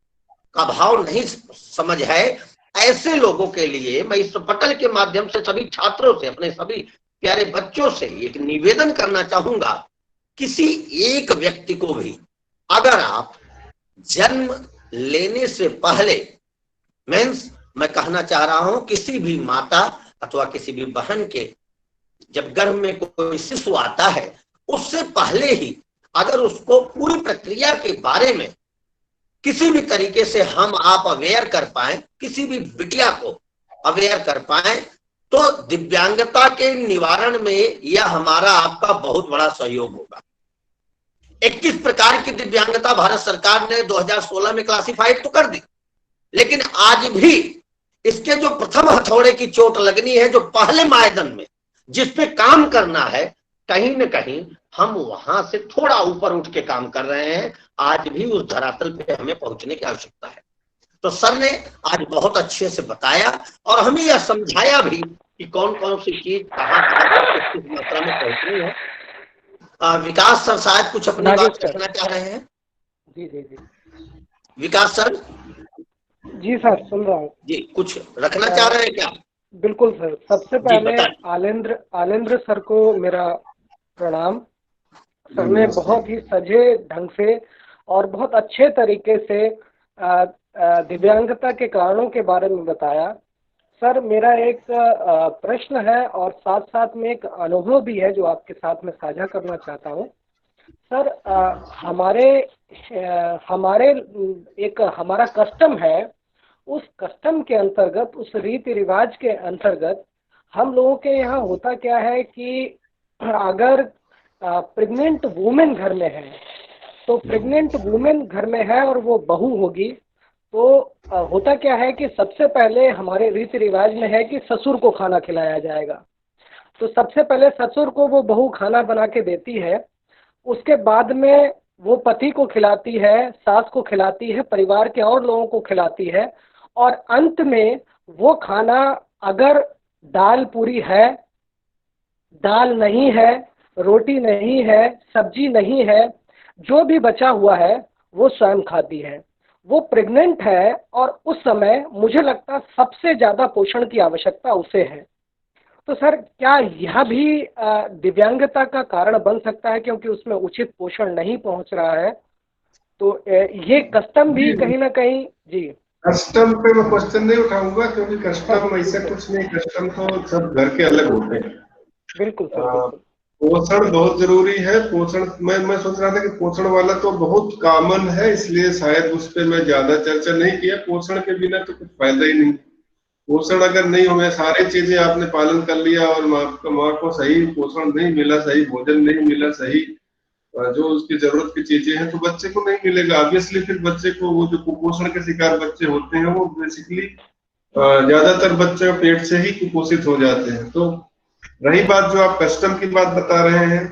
का भाव नहीं समझ है, ऐसे लोगों के लिए मैं इस पटल के माध्यम से सभी छात्रों से, अपने सभी प्यारे बच्चों से एक निवेदन करना चाहूंगा, किसी एक व्यक्ति को भी अगर आप जन्म लेने से पहले, मीन्स मैं कहना चाह रहा हूं किसी भी माता अथवा किसी भी बहन के जब गर्भ में कोई शिशु आता है, उससे पहले ही अगर उसको पूरी प्रक्रिया के बारे में किसी भी तरीके से हम आप अवेयर कर पाए, किसी भी बिटिया को अवेयर कर पाए, तो दिव्यांगता के निवारण में यह हमारा आपका बहुत बड़ा सहयोग होगा। 21 प्रकार की दिव्यांगता भारत सरकार ने 2016 में क्लासिफाइड तो कर दी, लेकिन आज भी इसके जो प्रथम हथौड़े की चोट लगनी है, जो पहले मायदन में जिस पे काम करना है, कहीं न कहीं हम वहां से थोड़ा ऊपर उठ के काम कर रहे हैं। आज भी उस धरातल पे हमें पहुंचने की आवश्यकता है। तो सर ने आज बहुत अच्छे से बताया और हमें यह समझाया भी कि कौन कौन सी चीज कहाँ किस मात्रा में पहुंचनी है। विकास सर शायद कुछ अपनी बात कहना चाह रहे हैं। जी जी जी विकास सर। जी सर, सुन रहा हूँ जी, कुछ रखना चाह रहे हैं क्या? बिल्कुल सर। सबसे पहले आलेंद्र सर को मेरा प्रणाम। सर ने बहुत ही सजे ढंग से और बहुत अच्छे तरीके से दिव्यांगता के कारणों के बारे में बताया। सर, मेरा एक प्रश्न है और साथ साथ में एक अनुभव भी है जो आपके साथ में साझा करना चाहता हूँ। सर, हमारा कस्टम है, उस कस्टम के अंतर्गत, उस रीति रिवाज के अंतर्गत हम लोगों के यहाँ होता क्या है कि अगर प्रेग्नेंट वुमेन घर में है, तो प्रेग्नेंट वुमेन घर में है और वो बहू होगी, तो होता क्या है कि सबसे पहले हमारे रीति रिवाज में है कि ससुर को खाना खिलाया जाएगा। तो सबसे पहले ससुर को वो बहू खाना बना के देती है, उसके बाद में वो पति को खिलाती है, सास को खिलाती है, परिवार के और लोगों को खिलाती है, और अंत में वो खाना अगर दाल पूरी है, दाल नहीं है, रोटी नहीं है, सब्जी नहीं है, जो भी बचा हुआ है वो स्वयं खाती है। वो प्रेग्नेंट है और उस समय मुझे लगता सबसे ज़्यादा पोषण की आवश्यकता उसे है। तो सर, क्या यह भी दिव्यांगता का कारण बन सकता है क्योंकि उसमें उचित पोषण नहीं पहुंच रहा है? तो ये कस्टम भी कहीं ना कहीं। जी, कस्टम पे मैं क्वेश्चन नहीं उठाऊंगा क्योंकि कस्टम ऐसा कुछ नहीं, कस्टम तो सब घर के अलग होते हैं। बिल्कुल सर। पोषण बहुत जरूरी है। पोषण मैं सोच रहा था कि पोषण वाला तो बहुत कॉमन है, इसलिए शायद उस पर मैं ज्यादा चर्चा नहीं किया। पोषण के बिना तो कुछ फायदा ही नहीं। पोषण अगर नहीं हो, सारी चीजें आपने पालन कर लिया और माँ को सही पोषण नहीं मिला, सही भोजन नहीं मिला, सही जो उसकी जरूरत की चीजें हैं, तो बच्चे को नहीं मिलेगा। ऑब्वियसली फिर बच्चे को, वो जो कुपोषण के शिकार बच्चे होते हैं वो बेसिकली ज्यादातर बच्चे पेट से ही कुपोषित हो जाते हैं। तो रही बात जो आप कस्टम की बात बता रहे हैं,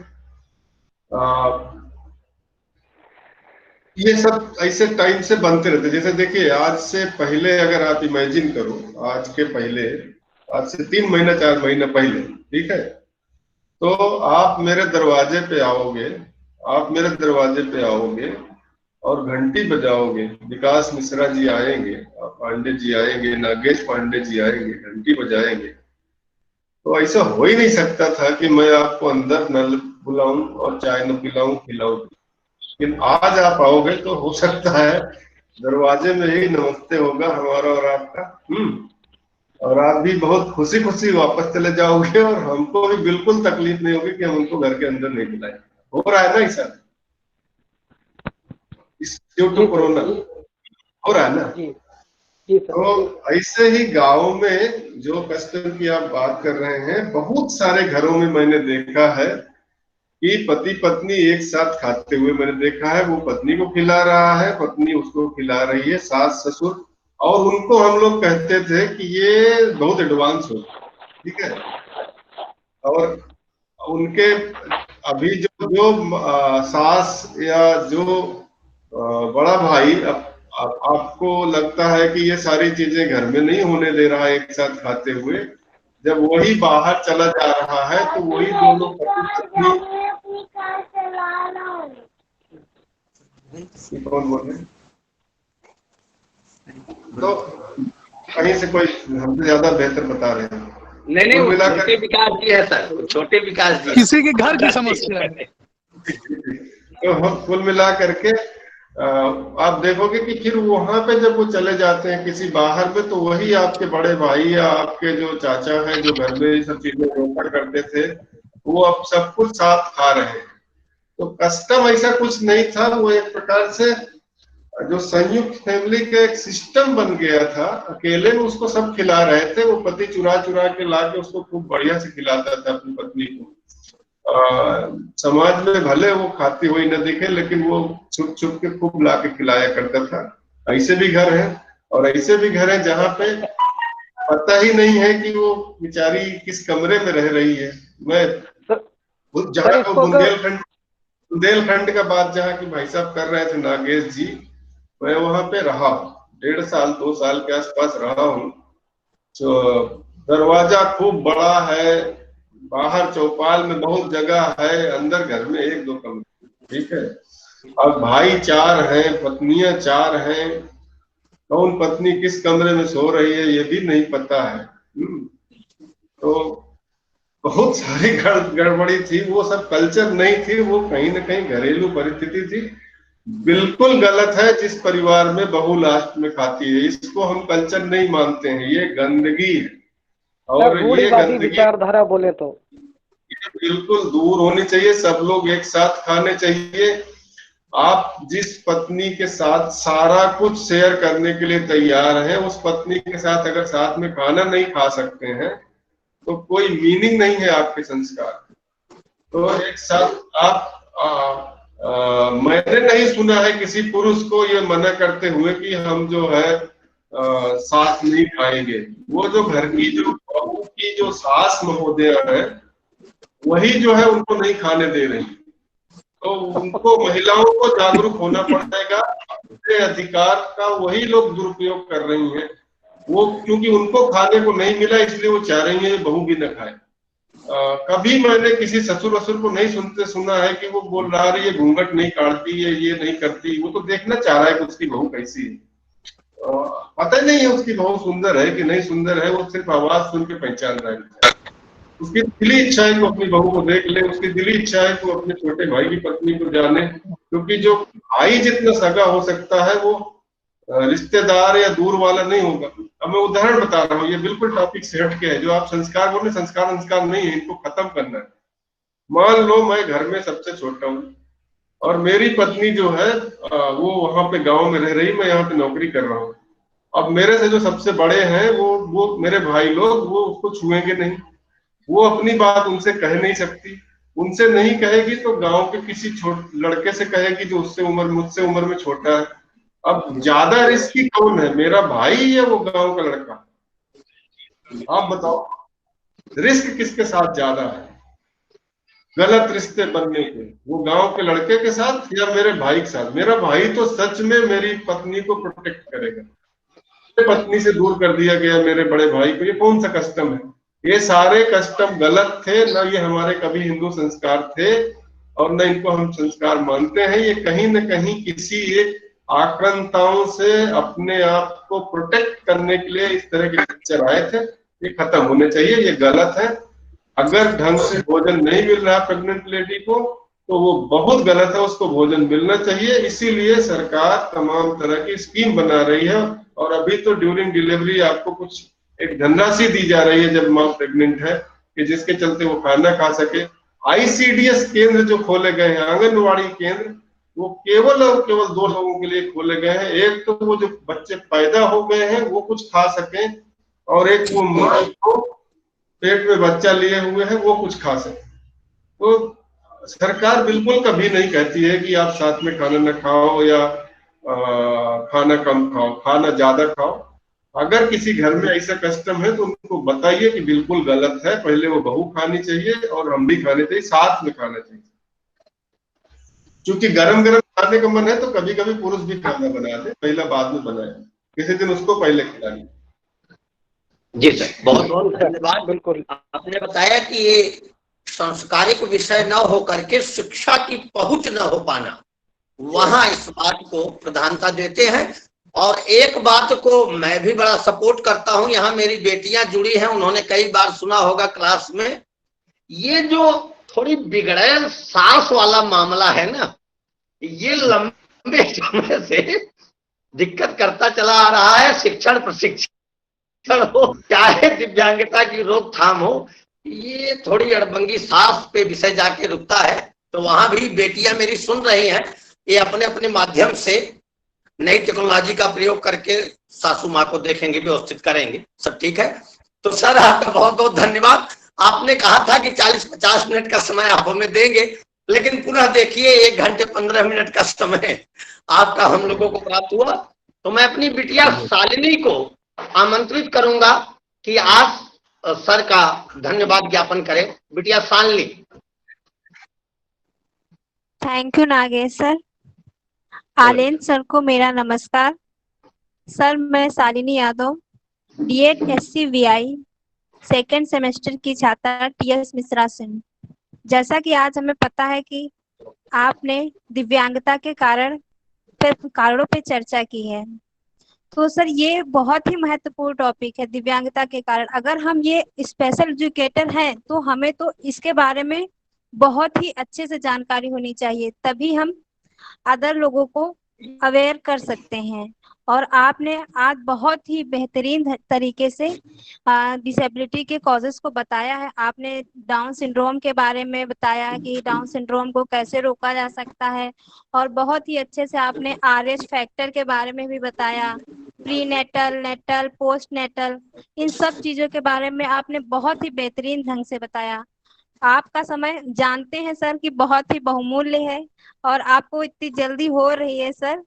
ये सब ऐसे टाइम से बनते रहते। जैसे देखिए, आज से पहले अगर आप इमेजिन करो, आज के पहले, आज से 3 महीना 4 महीना पहले, ठीक है, तो आप मेरे दरवाजे पे आओगे, आप मेरे दरवाजे पे आओगे और घंटी बजाओगे, विकास मिश्रा जी आएंगे, पांडे जी आएंगे, नागेश पांडे जी आएंगे, घंटी बजाएंगे, तो ऐसा हो ही नहीं सकता था कि मैं आपको अंदर न बुलाऊं और चाय न पिलाऊं खिलाऊं। लेकिन आज आप आओगे तो हो सकता है दरवाजे में ही नमस्ते होगा हमारा और आपका, और आप भी बहुत खुशी खुशी वापस चले जाओगे और हमको भी बिल्कुल तकलीफ नहीं होगी कि हम उनको घर के अंदर नहीं बुलाए। हो रहा है ना ऐसा, इस ड्यू टू कोरोना हो रहा है ना। जी सर। तो ऐसे ही गांव में जो कस्टम की आप बात कर रहे हैं, बहुत सारे घरों में मैंने देखा है कि पति पत्नी एक साथ खाते हुए मैंने देखा है। वो पत्नी को खिला रहा है, पत्नी उसको खिला रही है, सास ससुर, और उनको हम लोग कहते थे कि ये बहुत एडवांस हो, ठीक है। और उनके अभी जो सास या जो बड़ा भाई आपको लगता है कि ये सारी चीजें घर में नहीं होने दे रहा है एक साथ खाते हुए, जब वही बाहर चला जा रहा है तो वही दोनों कौन बोल रहे हैं, तो कहीं से कोई हमसे ज्यादा बेहतर बता रहे हैं। नहीं वो छोटे विकास जी है सर, छोटे विकास जी, किसी के घर की समस्या है। तो हम कुल मिला करके आप देखोगे कि फिर वहां पे जब वो चले जाते हैं किसी बाहर में, तो वही आपके बड़े भाई या आपके जो चाचा हैं जो घर में ये सब चीजें रोका करते थे, वो अब सब कुछ साथ खा रहे हैं। तो कस्टम ऐसा कुछ नहीं था, वो एक प्रकार से जो संयुक्त फैमिली का एक सिस्टम बन गया था। अकेले में उसको सब खिला रहे थे, वो पति चुरा चुरा के लाके उसको खूब बढ़िया से खिलाता था अपनी पत्नी को। समाज में भले वो खाती हुई न दिखे, लेकिन वो छुप छुप के खूब ला के खिलाया करता था। ऐसे भी घर हैं और ऐसे भी घर हैं जहाँ पे पता ही नहीं है कि वो बेचारी किस कमरे में रह रही है। मैं जहाँ बुंदेलखंड का बात जहाँ की भाई साहब कर रहे थे नागेश जी, मैं वहां पे रहा 1.5 साल 2 साल के आसपास रहा हूँ। तो दरवाजा खूब बड़ा है, बाहर चौपाल में बहुत जगह है, अंदर घर में 1-2 कमरे, ठीक है। अब भाई 4 हैं, पत्नियां 4 हैं, कौन पत्नी किस कमरे में सो रही है ये भी नहीं पता है। तो बहुत सारी गड़बड़ी थी, वो सब कल्चर नहीं थी, वो कहीं ना कहीं घरेलू परिस्थिति थी। बिल्कुल गलत है जिस परिवार में बहू लास्ट में खाती है, इसको हम कल्चर नहीं मानते हैं, ये गंदगी है। और ये गंदगी विचारधारा बोले तो बिल्कुल दूर होनी चाहिए, सब लोग एक साथ खाने चाहिए। आप जिस पत्नी के साथ सारा कुछ शेयर करने के लिए तैयार हैं, उस पत्नी के साथ अगर साथ में खाना नहीं खा सकते हैं तो कोई मीनिंग नहीं है आपके संस्कार। तो एक साथ आप मैंने नहीं सुना है किसी पुरुष को ये मना करते हुए कि हम जो है साथ नहीं खाएंगे। वो जो घर की जो बहू की जो सास महोदय है वही जो है उनको नहीं खाने दे रही। तो उनको महिलाओं को जागरूक होना पड़ेगा, अपने अधिकार का वही लोग दुरुपयोग कर रही हैं। वो क्योंकि उनको खाने को नहीं मिला इसलिए वो चाह रही है बहू भी न खाए। कभी मैंने किसी ससुर वसुर को नहीं सुना है कि वो बोल रहा है ये घूंघट नहीं काटती है, ये नहीं करती। वो तो देखना चाह रहा है कि उसकी बहू कैसी है। पता नहीं है उसकी बहू सुंदर है कि नहीं सुंदर है, वो सिर्फ आवाज सुन के पहचान रहा है। उसकी दिली इच्छा है कि वो अपनी बहू को देख ले, उसकी दिली इच्छा है कि वो अपने छोटे भाई की पत्नी को जाने, क्योंकि जो भाई जितना सगा हो सकता है वो रिश्तेदार या दूर वाला नहीं होगा। अब मैं उदाहरण बता रहा हूँ, ये बिल्कुल टॉपिक से हट के है। जो आप संस्कार बोले, संस्कार नहीं है, इनको खत्म करना है। मान लो मैं घर में सबसे छोटा हूँ और मेरी पत्नी जो है वो वहां पे गांव में रह रही, मैं यहाँ पे नौकरी कर रहा हूँ। अब मेरे से जो सबसे बड़े हैं वो मेरे भाई लोग, वो उसको छुएंगे नहीं, वो अपनी बात उनसे कह नहीं सकती। उनसे नहीं कहेगी तो गांव के किसी लड़के से कहेगी जो मुझसे उम्र में छोटा है। अब ज्यादा रिस्की कौन है, मेरा भाई या वो गांव का लड़का? आप बताओ। रिस्क किसके साथ ज्यादा है गलत रिश्ते बनने के, वो गांव के लड़के के साथ या मेरे भाई के साथ? मेरा भाई तो सच में मेरी पत्नी को प्रोटेक्ट करेगा, मेरी पत्नी से दूर कर दिया गया मेरे बड़े भाई को, ये कौन सा कस्टम है? ये सारे कस्टम गलत थे, ना ये हमारे कभी हिंदू संस्कार थे और न इनको हम संस्कार मानते हैं। ये कहीं न कहीं किसी एक आक्रांताओं से अपने आप को प्रोटेक्ट करने के लिए इस तरह के पिक्चर आए थे, ये खत्म होने चाहिए, ये गलत है। अगर ढंग से भोजन नहीं मिल रहा प्रेग्नेंट लेडी को तो वो बहुत गलत है, उसको भोजन मिलना चाहिए। इसीलिए सरकार तमाम तरह की स्कीम बना रही है और अभी तो ड्यूरिंग डिलीवरी आपको कुछ एक धनराशि दी जा रही है जब माँ प्रेग्नेंट है कि जिसके चलते वो खाना खा सके। ICDS केंद्र जो खोले गए हैं, आंगनबाड़ी केंद्र, वो केवल और केवल 2 लोगों के लिए खोले गए हैं। एक तो वो जो बच्चे पैदा हो गए हैं वो कुछ खा सके और एक वो माँ को पेट में बच्चा लिए हुए हैं वो कुछ खा सके। तो सरकार बिल्कुल कभी नहीं कहती है कि आप साथ में खाना न खाओ या खाना कम खाओ, खाना ज्यादा खाओ। अगर किसी घर में ऐसा कस्टम है तो उनको बताइए कि बिल्कुल गलत है, पहले वो बहू खानी चाहिए और हम भी खाने चाहिए, साथ में खाना चाहिए। क्योंकि गरम गरम खाने का मन है तो कभी कभी पुरुष भी खाना बना दे, पहला बाद में बनाए, किसी दिन उसको पहले खिलाएं। जी सर, बहुत बहुत धन्यवाद। बिल्कुल आपने बताया कि ये संस्कारिक विषय न हो करके शिक्षा की पहुंच न हो पाना, वहां इस बात को प्रधानता देते हैं। और एक बात को मैं भी बड़ा सपोर्ट करता हूं, यहाँ मेरी बेटियां जुड़ी हैं, उन्होंने कई बार सुना होगा क्लास में, ये जो थोड़ी बिगड़ैल सास वाला मामला है ना, ये लंबे समय से दिक्कत करता चला आ रहा है। शिक्षण प्रशिक्षण हो चाहे दिव्यांगता की रोकथाम हो, ये थोड़ी अड़बंगी सास पे विषय जाके रुकता है। तो वहां भी बेटियां मेरी सुन रही हैं, ये अपने अपने माध्यम से नई टेक्नोलॉजी का प्रयोग करके सासू माँ को देखेंगे, व्यवस्थित करेंगे, सब ठीक है। तो सर आपका बहुत बहुत धन्यवाद। आपने कहा था कि 40-50 मिनट का समय आप हमें देंगे, लेकिन पुनः देखिए 1 घंटे 15 मिनट का समय आपका हम लोगों को प्राप्त हुआ। तो मैं अपनी बिटिया शालिनी को आमंत्रित करूंगा कि आप सर का धन्यवाद ज्ञापन करें। बिटिया Shalini. Thank you Nagesh sir. Alen sir को मेरा नमस्कार। सर मैं Shalini Yadav, D.Ed SCVI second semester की छात्रा TS मिश्रा से। जैसा कि आज हमें पता है कि आपने दिव्यांगता के कारणों पे चर्चा की है, तो सर ये बहुत ही महत्वपूर्ण टॉपिक है दिव्यांगता के कारण। अगर हम ये स्पेशल एजुकेटर हैं तो हमें तो इसके बारे में बहुत ही अच्छे से जानकारी होनी चाहिए, तभी हम अदर लोगों को अवेयर कर सकते हैं। और आपने आज बहुत ही बेहतरीन तरीके से डिसेबिलिटी के कॉजेस को बताया है। आपने डाउन सिंड्रोम के बारे में बताया कि डाउन सिंड्रोम को कैसे रोका जा सकता है, और बहुत ही अच्छे से आपने RH फैक्टर के बारे में भी बताया, pre natal, natal, post natal, इन सब चीजों के बारे में आपने बहुत ही बेहतरीन ढंग से बताया। आपका समय जानते हैं सर कि बहुत ही बहुमूल्य है और आपको इतनी जल्दी हो रही है सर।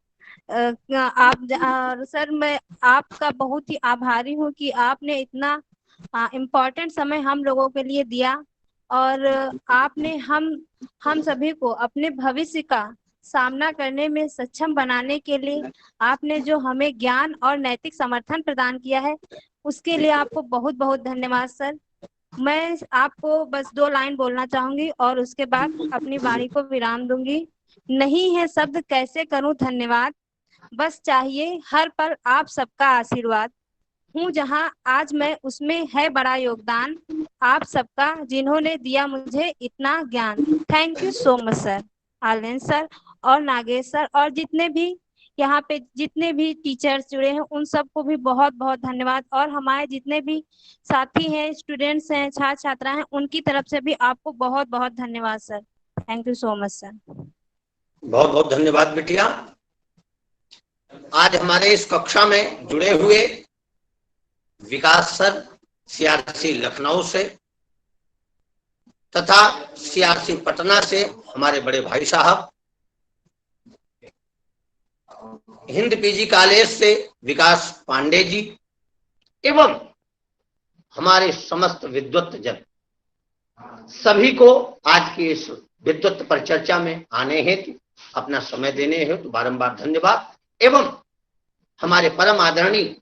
सर मैं आपका बहुत ही आभारी हूँ कि आपने इतना इम्पोर्टेंट समय हम लोगों के लिए दिया, और आपने हम सभी को अपने भविष्य का सामना करने में सक्षम बनाने के लिए आपने जो हमें ज्ञान और नैतिक समर्थन प्रदान किया है, उसके लिए आपको बहुत बहुत धन्यवाद सर। मैं आपको बस 2 लाइन बोलना चाहूंगी और उसके बाद अपनी वाणी को विराम दूंगी। नहीं है शब्द कैसे करूं धन्यवाद, बस चाहिए हर पल आप सबका आशीर्वाद। हूँ जहाँ आज मैं उसमें है बड़ा योगदान, आप सबका जिन्होंने दिया मुझे इतना ज्ञान। Thank you so much sir. Alen sir और नागेश सर और जितने भी यहाँ पे जितने भी टीचर्स जुड़े हैं उन सबको भी बहुत बहुत धन्यवाद, और हमारे जितने भी साथी हैं, स्टूडेंट्स हैं, छात्र छात्रा हैं, उनकी तरफ से भी आपको बहुत बहुत धन्यवाद sir. Thank you so much sir. बहुत बहुत धन्यवाद बिटिया। आज हमारे इस कक्षा में जुड़े हुए विकास सर CRC लखनऊ से तथा CRC पटना से हमारे बड़े भाई साहब, हिंद PG कॉलेज से विकास पांडे जी, एवं हमारे समस्त विद्वत जन सभी को आज की इस विद्वत परिचर्चा में आने हेतु, अपना समय देने हेतु बारंबार धन्यवाद एवं हमारे परम आदरणीय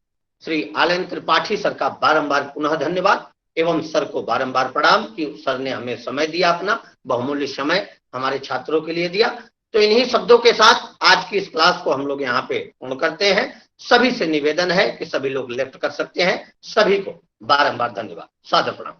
श्री आलेन त्रिपाठी सर का बारंबार पुनः धन्यवाद एवं सर को बारंबार प्रणाम कि सर ने हमें समय दिया, अपना बहुमूल्य समय हमारे छात्रों के लिए दिया। तो इन्हीं शब्दों के साथ आज की इस क्लास को हम लोग यहाँ पे पूर्ण करते हैं। सभी से निवेदन है कि सभी लोग लेफ्ट कर सकते हैं। सभी को बारंबार धन्यवाद, सादर प्रणाम।